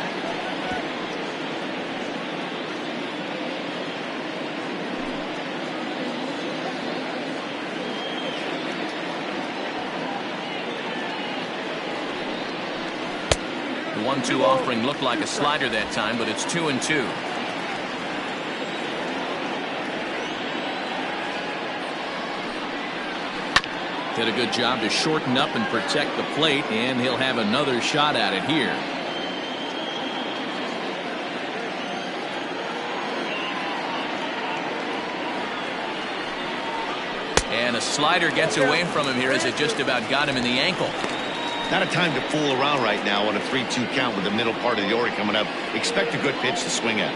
1-2 offering looked like a slider that time, but it's 2-2. Did a good job to shorten up and protect the plate, and he'll have another shot at it here. And a slider gets away from him here as it just about got him in the ankle. Not a time to fool around right now on a 3-2 count with the middle part of the order coming up. Expect a good pitch to swing at.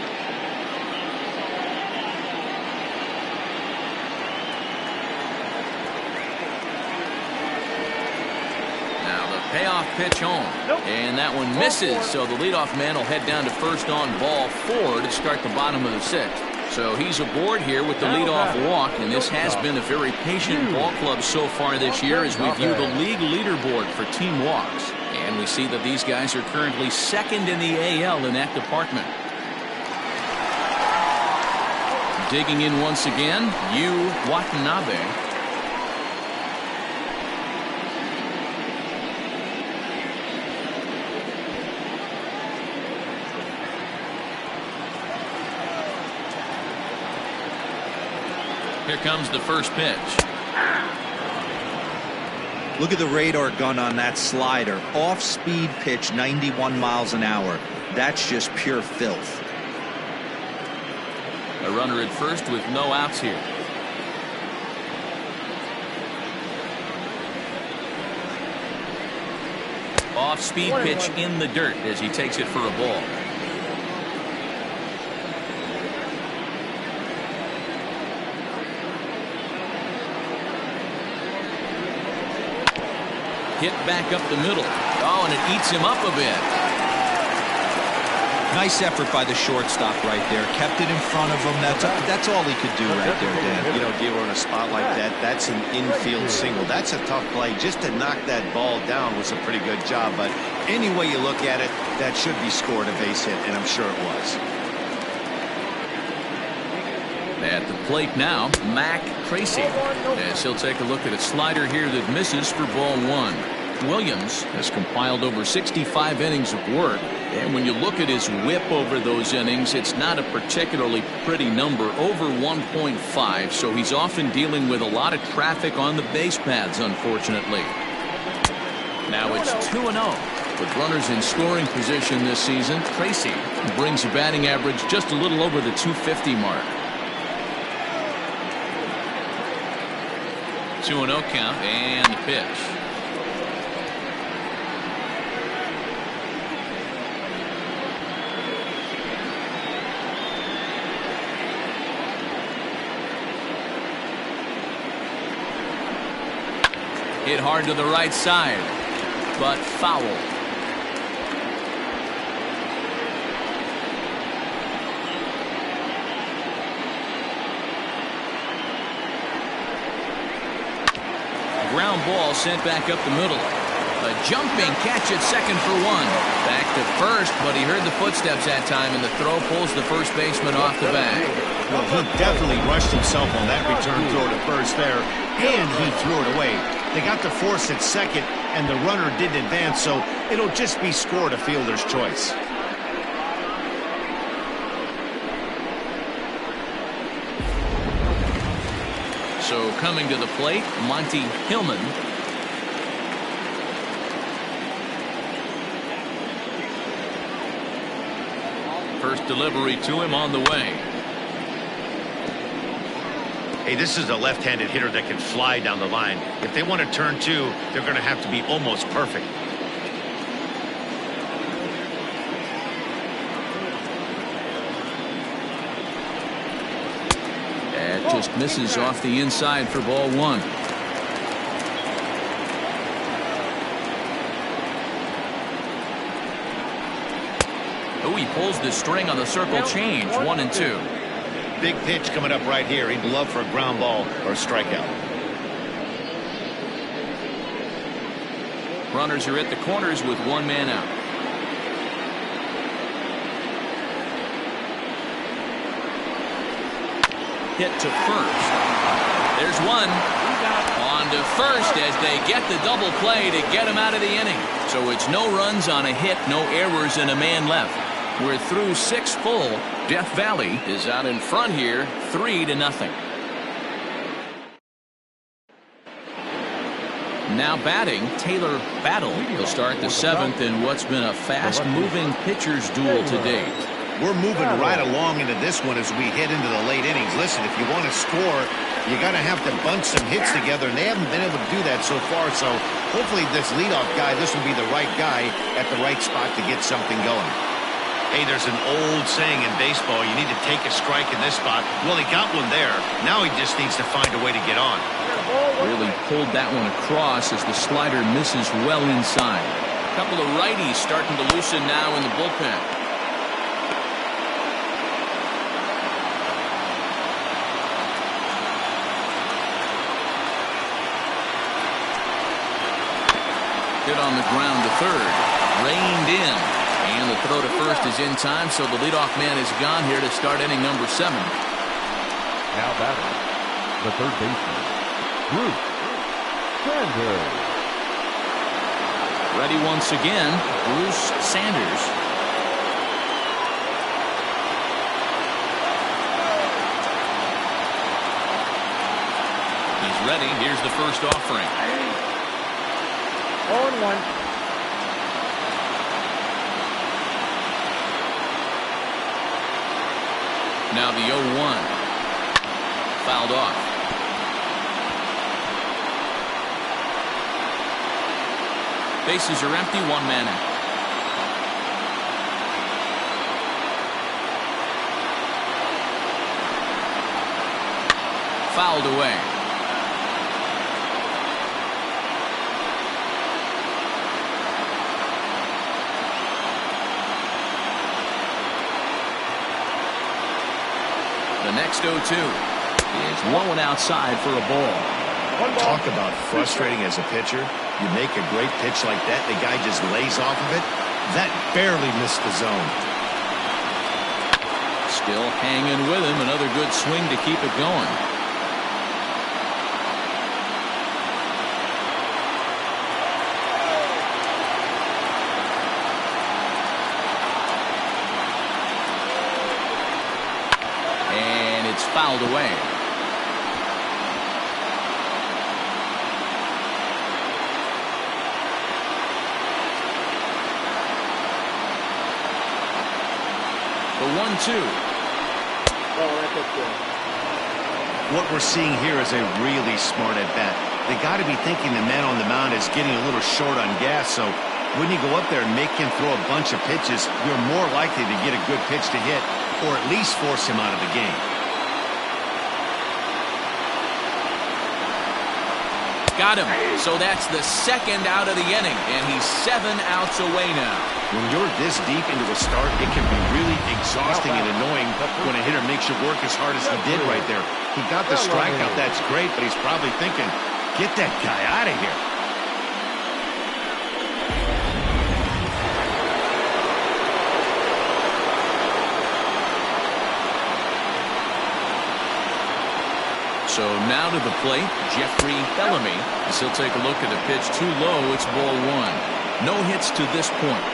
Payoff pitch home. And that one misses, so the leadoff man will head down to first on ball 4 to start the bottom of the 6th. So he's aboard here with the leadoff walk, and this has been a very patient ball club so far this year as we view the league leaderboard for team walks. And we see that these guys are currently second in the AL in that department. Digging in once again, Yu Watanabe. Here comes the first pitch. Look at the radar gun on that slider. Off-speed pitch, 91 miles an hour. That's just pure filth. A runner at first with no outs here. Off-speed pitch in the dirt as he takes it for a ball. Hit back up the middle. Oh, and it eats him up a bit. Nice effort by the shortstop right there. Kept it in front of him. That's all he could do right there, Dan. You know, Dealer, in a spot like that, that's an infield single. That's a tough play. Just to knock that ball down was a pretty good job. But any way you look at it, that should be scored a base hit, and I'm sure it was. At the plate now, Mac Tracy, as he'll take a look at a slider here that misses for ball 1. Williams has compiled over 65 innings of work, and when you look at his whip over those innings, it's not a particularly pretty number, over 1.5, so he's often dealing with a lot of traffic on the base paths, unfortunately. Now it's 2-0. With runners in scoring position this season, Tracy brings a batting average just a little over the 250 mark. 2-0 count, and the pitch. Hit hard to the right side, but foul. Ground ball sent back up the middle. A jumping catch at second for 1. Back to first, but he heard the footsteps that time, and the throw pulls the first baseman off the bag. Well, he definitely rushed himself on that return throw to first there, and he threw it away. They got the force at second, and the runner didn't advance, so it'll just be scored a fielder's choice. So coming to the plate, Monty Hillman. First delivery to him on the way. Hey, this is a left-handed hitter that can fly down the line. If they want to turn 2, they're going to have to be almost perfect. Just misses off the inside for ball 1. Oh, he pulls the string on the circle change. 1-2. Big pitch coming up right here. He'd love for a ground ball or a strikeout. Runners are at the corners with 1 man out. Hit to first. There's one. On to first as they get the double play to get him out of the inning. So it's no runs on a hit, no errors, and a man left. We're through 6 full. Death Valley is out in front here, 3-0. Now batting, Taylor Battle will start the 7th in what's been a fast-moving pitcher's duel to date. We're moving right along into this one as we head into the late innings. Listen, if you want to score, you got to have to bunch some hits together, and they haven't been able to do that so far. So hopefully this leadoff guy, this will be the right guy at the right spot to get something going. Hey, there's an old saying in baseball, you need to take a strike in this spot. Well, he got one there. Now he just needs to find a way to get on. Really pulled that one across as the slider misses well inside. A couple of righties starting to loosen now in the bullpen. Hit on the ground to third. Reined in. And the throw to first is in time, so the leadoff man is gone here to start inning number 7. Now batting, the third baseman, Bruce Sanders. Ready once again, Bruce Sanders. He's ready. Here's the first offering. 0-1. Now the 0-1. Fouled off. Bases are empty, 1 man out. Fouled away. The next 0-2 is low and outside for a ball. Talk about frustrating as a pitcher. You make a great pitch like that, the guy just lays off of it. That barely missed the zone. Still hanging with him. Another good swing to keep it going. And it's fouled away. The 1-2. What we're seeing here is a really smart at bat. They got to be thinking the man on the mound is getting a little short on gas, so when you go up there and make him throw a bunch of pitches, you're more likely to get a good pitch to hit or at least force him out of the game. Got him. So that's the 2nd out of the inning, and he's 7 outs away now. When you're this deep into a start, it can be really exhausting and annoying when a hitter makes you work as hard as he did right there. He got the strikeout, that's great, but he's probably thinking, get that guy out of here. So now to the plate, Jeffrey Bellamy. As he'll take a look at a pitch too low, it's ball 1. No hits to this point.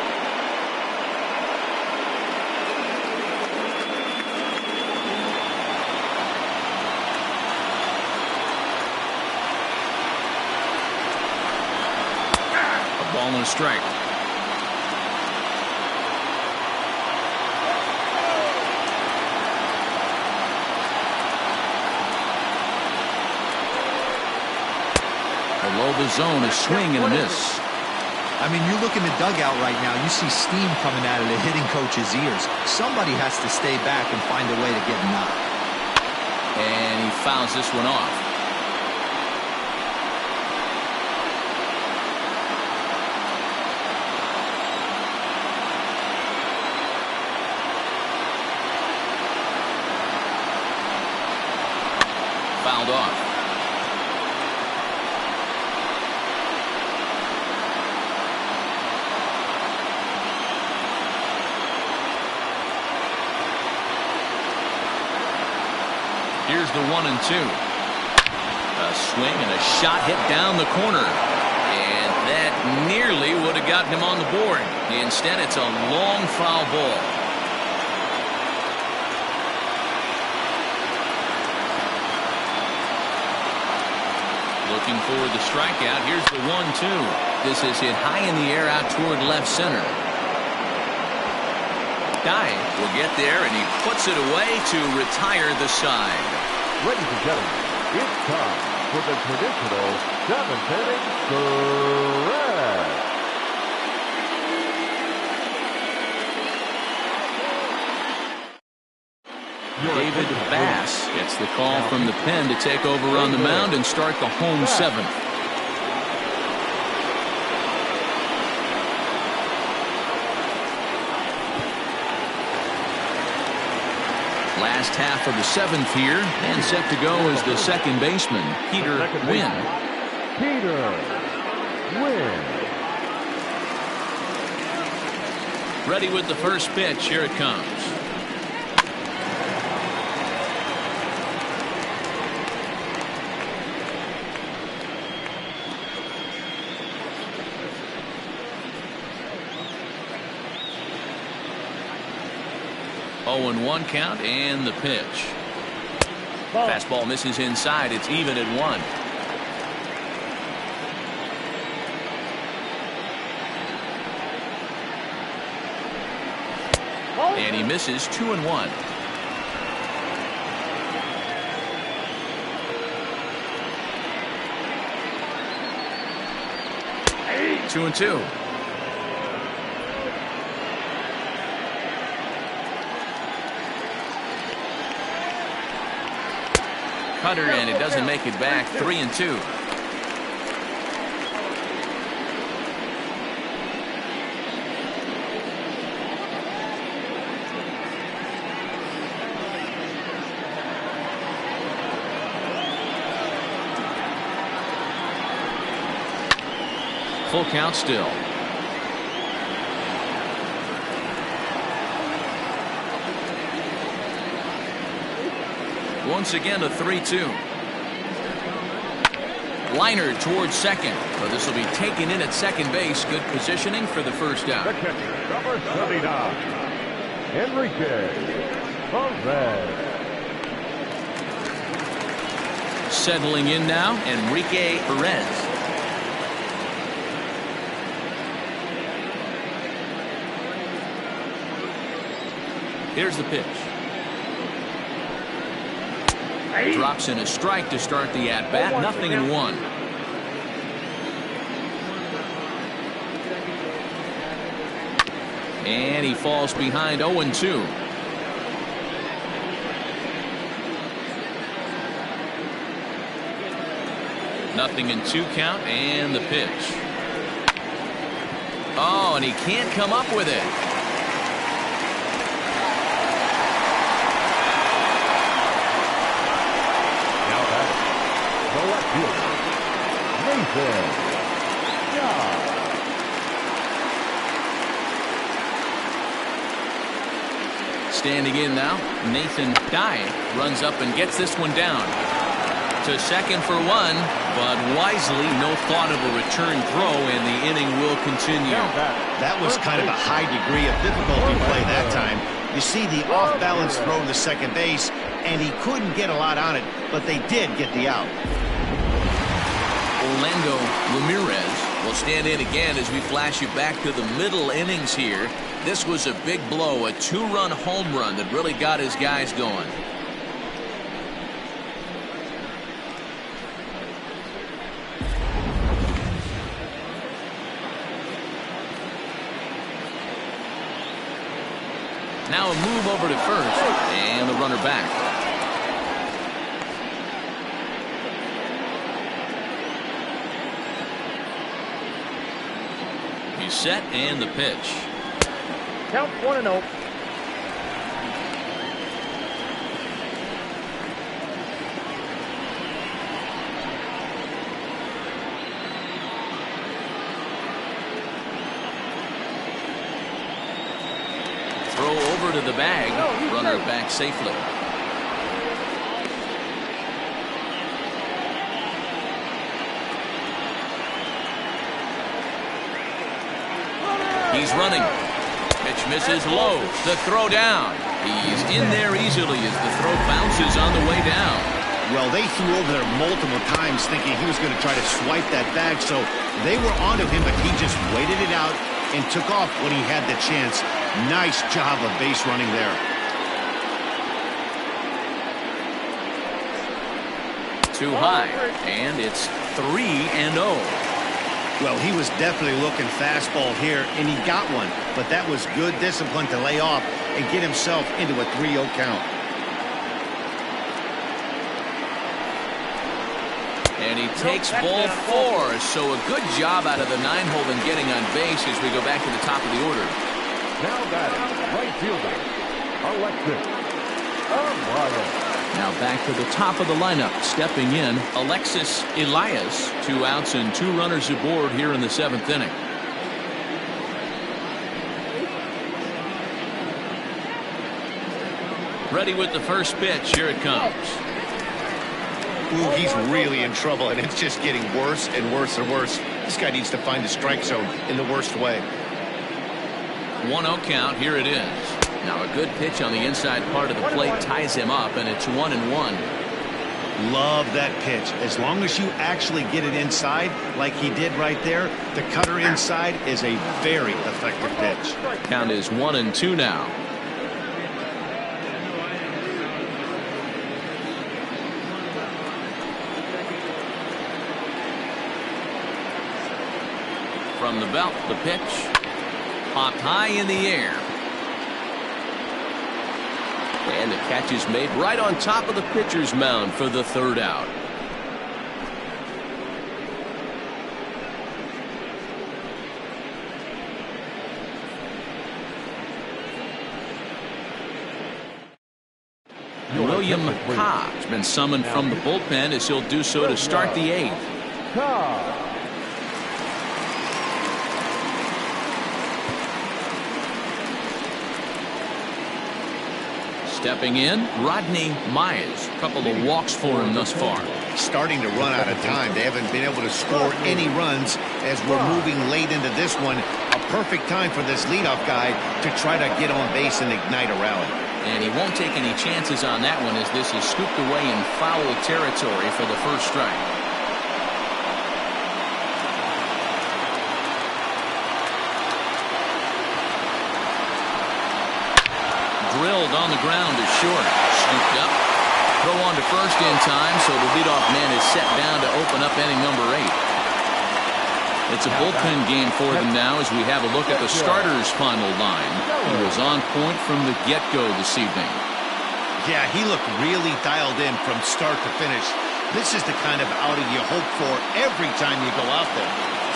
A ball and a strike. Below the zone, a swing and a miss. I mean, you look in the dugout right now, you see steam coming out of the hitting coach's ears. Somebody has to stay back and find a way to get him out. And he fouls this one off. Fouled off. Here's the 1-2. A A swing and a shot hit down the corner. And that nearly would have gotten him on the board. Instead, it's a long foul ball. Looking for the strikeout. Here's the 1-2. This is hit high in the air out toward left center. Guy will get there, and he puts it away to retire the side. Ladies and gentlemen, it's time for the traditional 7th inning stretch. David Bass gets the call from the pen to take over on the mound and start the home 7th. Last half of the 7th here, and set to go is the second baseman, Peter Wynn. Peter Wynn. Ready with the first pitch. Here it comes. Oh, and 1 count, and the pitch. Fastball misses inside. It's even at 1. And he misses 2-1. Hey. 2-2. Cutter, and it doesn't make it back. 3-2. Full count still. Once again, a 3-2. Liner towards second. So this will be taken in at second base. Good positioning for the first out. The catcher, number 79, Enrique Perez. Settling in now, Enrique Perez. Here's the pitch. Drops in a strike to start the at-bat. 0-1. And he falls behind. 0-2. Nothing in 2 count, and the pitch. Oh, and he can't come up with it. Standing in now, Nathan Dye runs up and gets this one down. To second for 1, but wisely, no thought of a return throw, and the inning will continue. That was kind of a high degree of difficulty play that time. You see the off-balance throw to second base, and he couldn't get a lot on it, but they did get the out. Orlando Ramirez will stand in again as we flash you back to the middle innings here. This was a big blow, a 2-run home run that really got his guys going. Now a move over to first, and the runner back. He's set, and the pitch. Count 1-0. Throw over to the bag. Runner back safely. He's running. Pitch misses low. The throw down. He's in there easily as the throw bounces on the way down. Well, they threw over there multiple times thinking he was going to try to swipe that bag, so they were onto him, but he just waited it out and took off when he had the chance. Nice job of base running there. Too high, and it's 3-0. Well, he was definitely looking fastball here, and he got one, but that was good discipline to lay off and get himself into a 3-0 count. And he takes ball 4, so a good job out of the 9-hole in getting on base as we go back to the top of the order. Now batting, right fielder, Alexis Elias. Now back to the top of the lineup. Stepping in, Alexis Elias. 2 outs and 2 runners aboard here in the 7th inning. Ready with the first pitch. Here it comes. Ooh, he's really in trouble, and it's just getting worse and worse and worse. This guy needs to find the strike zone in the worst way. 1-0 count. Here it is. Now a good pitch on the inside part of the plate ties him up, and it's 1-1. Love that pitch. As long as you actually get it inside like he did right there, the cutter inside is a very effective pitch. Count is 1-2 now. From the belt, the pitch popped high in the air. And the catch is made right on top of the pitcher's mound for the 3rd out. William Cobb has been summoned from the bullpen as he'll do so to start the 8th. Stepping in, Rodney Mize. A couple of walks for him thus far. Starting to run out of time. They haven't been able to score any runs as we're moving late into this one. A perfect time for this leadoff guy to try to get on base and ignite a rally. And he won't take any chances on that one as this is scooped away in foul territory for the first strike. Drilled on the ground is short. Scooped up. Throw on to first in time, so the leadoff man is set down to open up inning number 8. It's a bullpen game for them now as we have a look at the starter's final line. He was on point from the get-go this evening. Yeah, he looked really dialed in from start to finish. This is the kind of outing you hope for every time you go out there.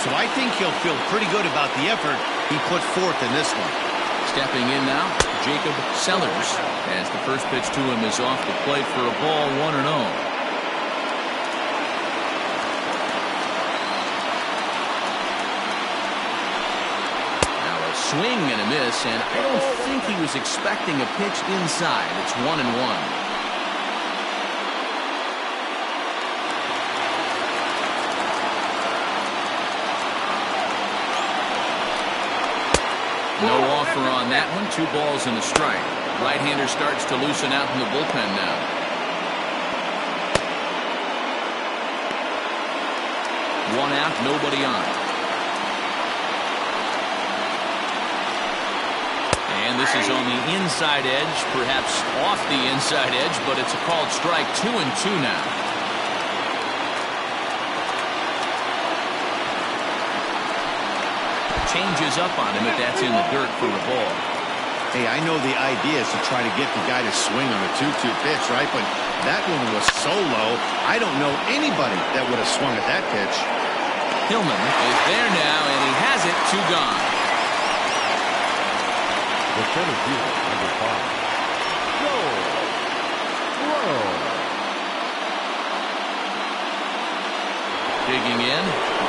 So I think he'll feel pretty good about the effort he put forth in this one. Stepping in now, Jacob Sellers, as the first pitch to him is off the plate for a ball, 1-0. Now a swing and a miss, and I don't think he was expecting a pitch inside. It's 1-1. No offer on that one. 2 balls and a strike. Right-hander starts to loosen out in the bullpen now. One out, nobody on. And this is on the inside edge, perhaps off the inside edge, but it's a called strike. 2-2 now. Changes up on him if that's in the dirt for a ball. Hey, I know the idea is to try to get the guy to swing on a 2-2 pitch, right? But that one was so low, I don't know anybody that would have swung at that pitch. Hillman is there now, and he has it. 2 gone. The center fielder, number 5, Joe Sloan. Digging in,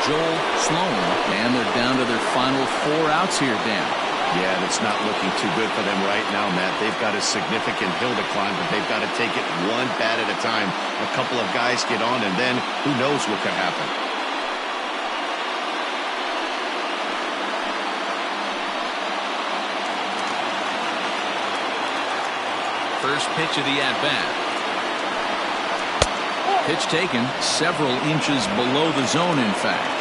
Joel Sloan, and they're down to their final 4 outs here, Dan. Yeah, that's not looking too good for them right now, Matt. They've got a significant hill to climb, but they've got to take it one bat at a time. A couple of guys get on, and then who knows what could happen. First pitch of the at-bat. Pitch taken several inches below the zone, in fact.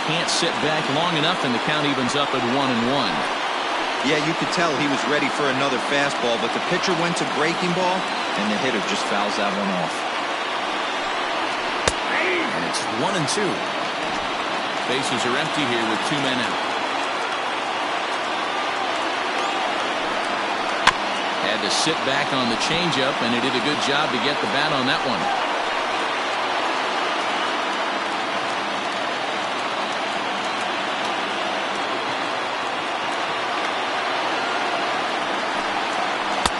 Can't sit back long enough, and the count evens up at 1-1. Yeah, you could tell he was ready for another fastball, but the pitcher went to breaking ball, and the hitter just fouls that one off. And it's 1-2. Bases are empty here with 2 men out. Had to sit back on the changeup, and he did a good job to get the bat on that one.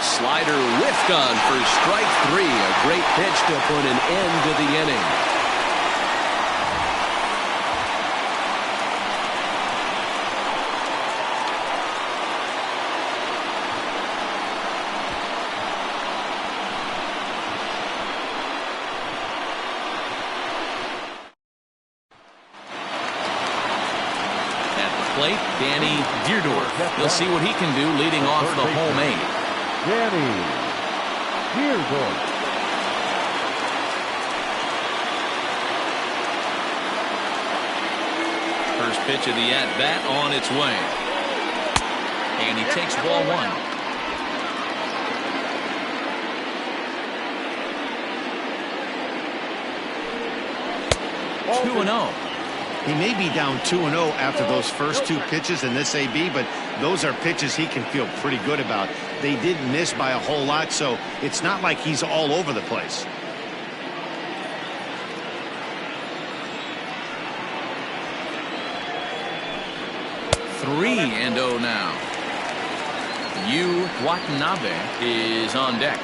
Slider whiffed on for strike 3. A great pitch to put an end to the inning. At the plate, Danny Deerdorf. We'll see what he can do leading off the home 8. Danny Deerdorf. First pitch of the at-bat on its way. And he takes ball 1. 2-0. He may be down 2-0 after those first 2 pitches in this AB, but those are pitches he can feel pretty good about. They did miss by a whole lot, so it's not like he's all over the place. Three and 0 now. Yu Watanabe is on deck.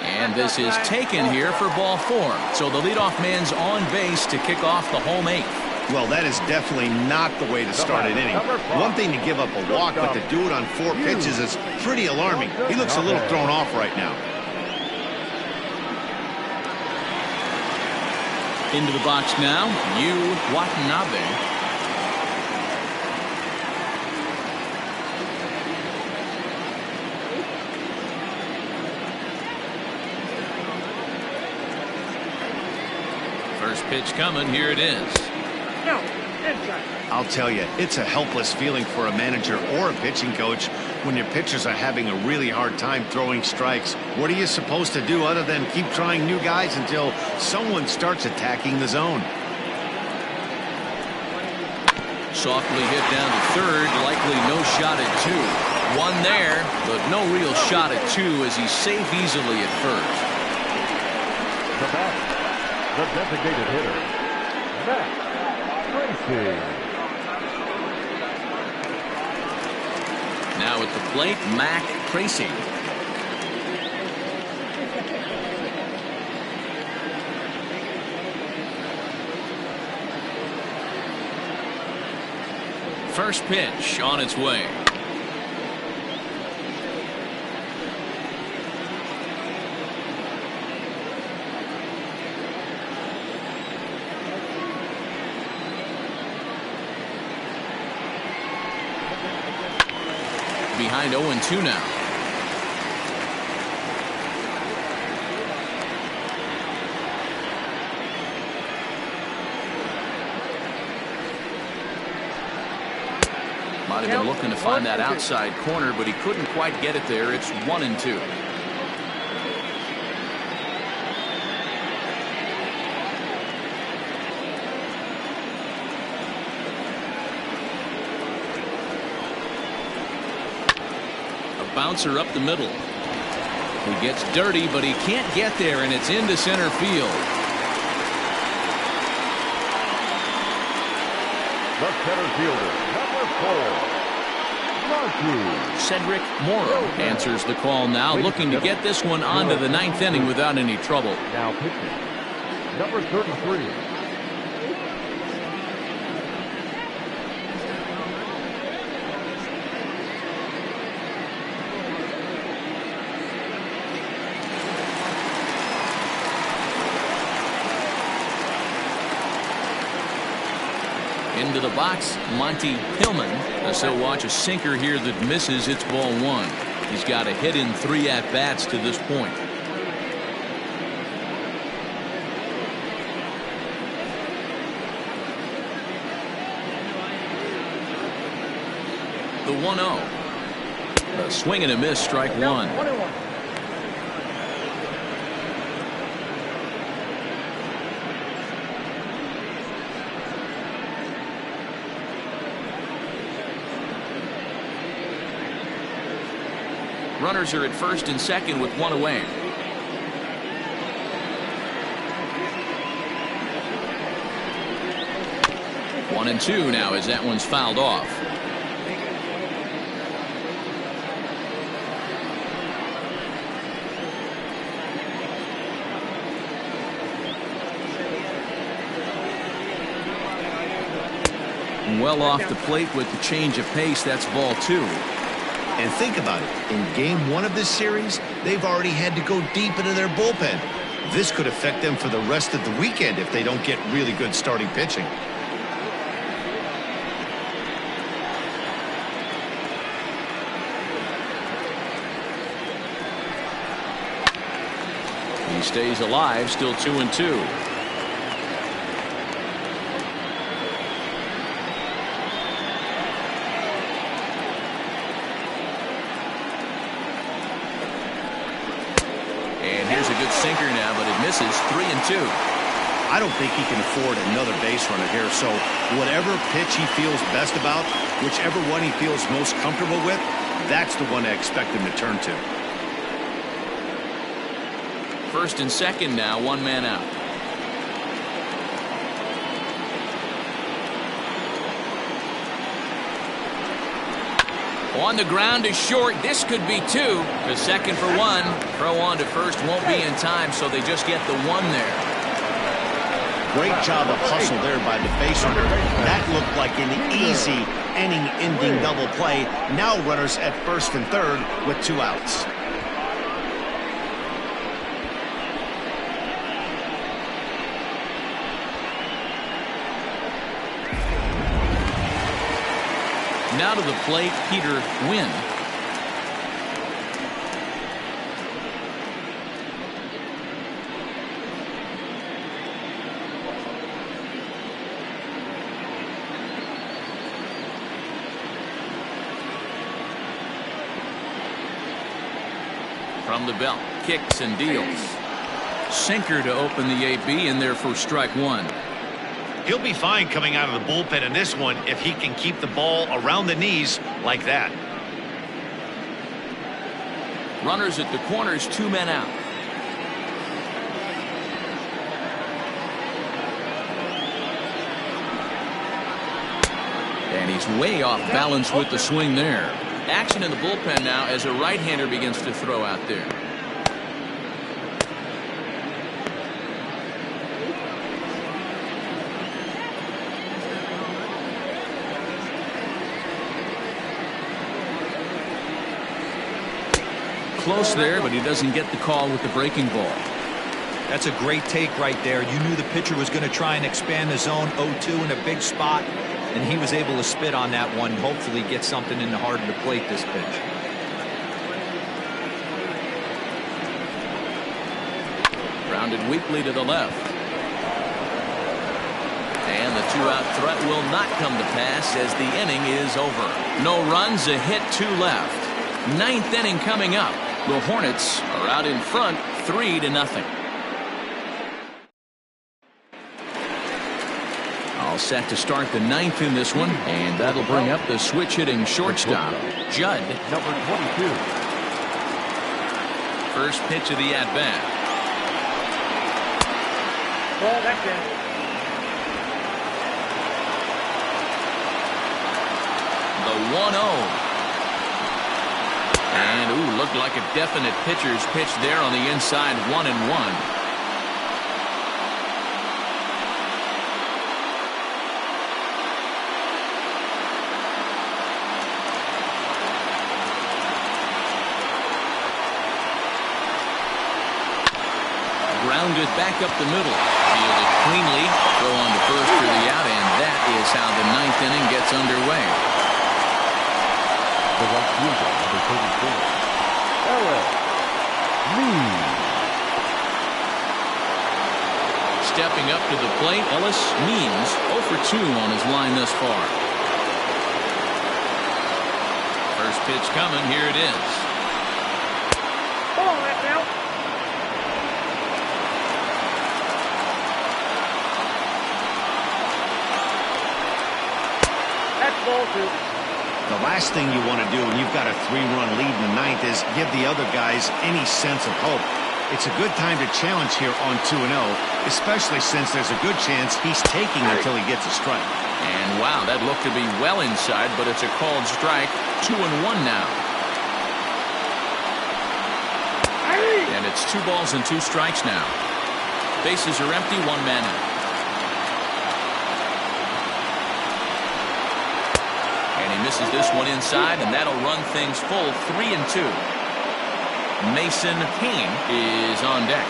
And this is taken here for ball 4. So the leadoff man's on base to kick off the home 8th. Well, that is definitely not the way to start an inning. One thing to give up a walk, but to do it on 4 pitches is pretty alarming. He looks a little thrown off right now. Into the box now, Yu Watanabe. First pitch coming. Here it is. No, inside. I'll tell you, it's a helpless feeling for a manager or a pitching coach when your pitchers are having a really hard time throwing strikes. What are you supposed to do other than keep trying new guys until someone starts attacking the zone? Softly hit down to third. Likely no shot at 2. One there, but no real shot at 2 as he's safe easily at first. The batter, the designated hitter, Matt Tracy. Now at the plate, Mac Tracy. First pitch on its way. Behind 0-2 now. Might have been looking to find that outside corner, but he couldn't quite get it there. It's 1-2. Bouncer up the middle. He gets dirty, but he can't get there, and it's into center field. The center fielder, number 4, Monty. Cedric Morrow answers the call now, looking to get this one onto the 9th inning without any trouble. Now pitching, number 33. Into the box, Monty Pillman. As he'll watch a sinker here that misses. It's ball 1. He's got a hit in 3 at-bats to this point. The 1-0. A swing and a miss, strike 1. 1-1. Runners are at first and second with 1 away. One and 2 now as that one's fouled off. Well off the plate with the change of pace. That's ball 2. And think about it. In game 1 of this series, they've already had to go deep into their bullpen. This could affect them for the rest of the weekend if they don't get really good starting pitching. He stays alive, still 2-2. Sinker now, but it misses. 3-2. I don't think he can afford another base runner here, so whatever pitch he feels best about, whichever one he feels most comfortable with, that's the one I expect him to turn to. First and second now, 1 man out. On the ground is short. This could be 2. The second for 1. Throw on to first won't be in time, so they just get the 1 there. Great job of hustle there by the base runner. That looked like an easy inning-ending double play. Now runners at first and third with 2 outs. Now to the plate, Peter Wynn. From the belt, kicks and deals. Sinker to open the AB, in there for strike 1. He'll be fine coming out of the bullpen in this one if he can keep the ball around the knees like that. Runners at the corners, 2 men out. And he's way off balance with the swing there. Action in the bullpen now as a right-hander begins to throw out there. Close there, but he doesn't get the call with the breaking ball. That's a great take right there. You knew the pitcher was going to try and expand the zone 0-2 in a big spot, and he was able to spit on that one. Hopefully get something in the heart of the plate this pitch. Grounded weakly to the left. And the 2-out threat will not come to pass as the inning is over. No runs, a hit, 2 left. 9th inning coming up. The Hornets are out in front 3-0. All set to start the 9th in this one, and that'll bring up the switch hitting shortstop, Judd. Number 22. First pitch of the at-bat. Ball, that's it. The 1-0. And, ooh, looked like a definite pitcher's pitch there on the inside, 1-1. Grounded back up the middle. Fielded cleanly. Throw on to first for the out, and that is how the inning gets underway. The right fielder, number 34, Ellen Lee. Stepping up to the plate, Ellis Means 0 for 2 on his line thus far. First pitch coming, here it is. Ball, that's out. That's ball 2. The last thing you want to do when you've got a 3-run lead in the ninth is give the other guys any sense of hope. It's a good time to challenge here on 2-0, especially since there's a good chance he's taking until he gets a strike. And wow, that looked to be well inside, but it's a called strike. 2-1 now. And it's 2 balls and 2 strikes now. Bases are empty, 1 man out. And he misses this one inside, and that'll run things full 3-2. Mason Kane is on deck.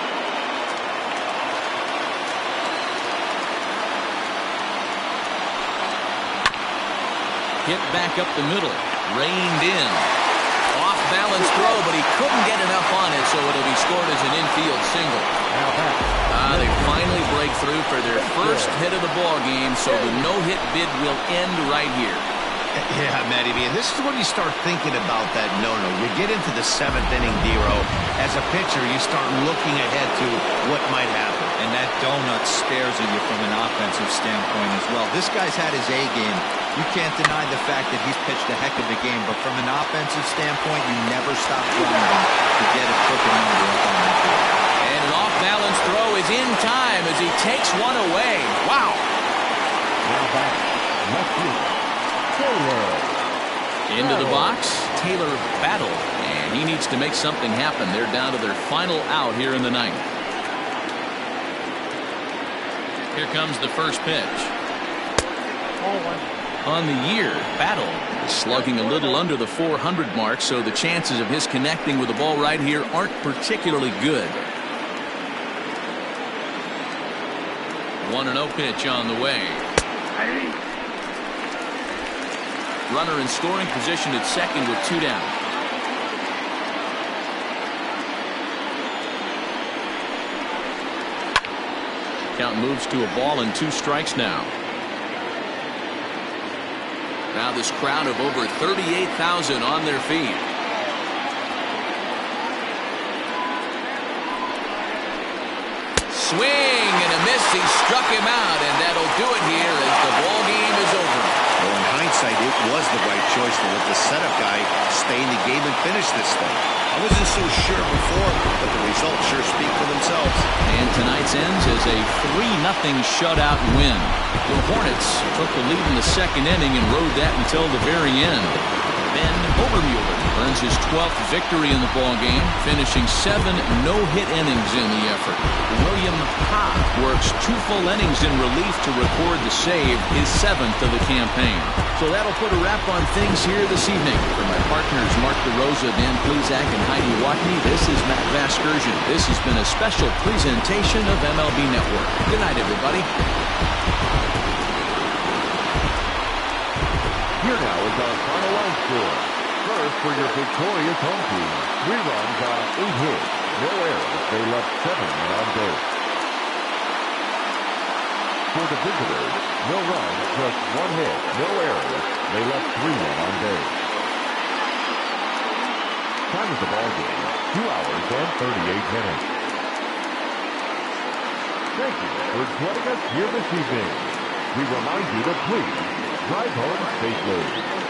Hit back up the middle, reined in. Off balance throw, but he couldn't get enough on it, so it'll be scored as an infield single. They finally break through for their first hit of the ball game, so the no-hit bid will end right here. Yeah, Matty B, and this is when you start thinking about that no-no. You get into the 7th inning, D-Row. As a pitcher, you start looking ahead to what might happen. And that donut stares at you from an offensive standpoint as well. This guy's had his A game. You can't deny the fact that he's pitched a heck of a game, but from an offensive standpoint, you never stop grinding to get a crooked number up on that field. And an off-balance throw is in time as he takes one away. Wow. Now back, left fielder, Taylor. Into the box, Taylor Battle, and he needs to make something happen. They're down to their final out here in the ninth. Here comes the first pitch. Ball 1. On the year, Battle is slugging a little under the 400 mark, so the chances of his connecting with the ball right here aren't particularly good. 1-0 pitch on the way. Runner in scoring position at second with 2 down. Count moves to a ball and 2 strikes now. Now this crowd of over 38,000 on their feet. Swing and a miss. He struck him out, and that'll do it here as the ball game is over. Well, in hindsight, it was the right choice to let the setup guy stay in the game and finish this thing. I wasn't so sure before, but the results sure speak for themselves. And tonight's ends as a 3-0 shutout win. The Hornets took the lead in the second inning and rode that until the very end. Ben Obermuller earns his 12th victory in the ballgame, finishing 7 no-hit innings in the effort. William Ha works 2 full innings in relief to record the save, his 7th of the campaign. So that'll put a wrap on things here this evening. For my partners Mark DeRosa, Dan Plezak, and Heidi Watney, this is Matt Vasgersian. This has been a special presentation of MLB Network. Good night, everybody. Here now is our final line score. First, for your victorious home team, 3 runs on 8 hits, no errors. They left 7 on base. For the visitors, no runs, just 1 hit, no errors. They left 3 on base. Time of the ball game, 2 hours and 38 minutes. Thank you for joining us here this evening. We remind you to please drive home safely.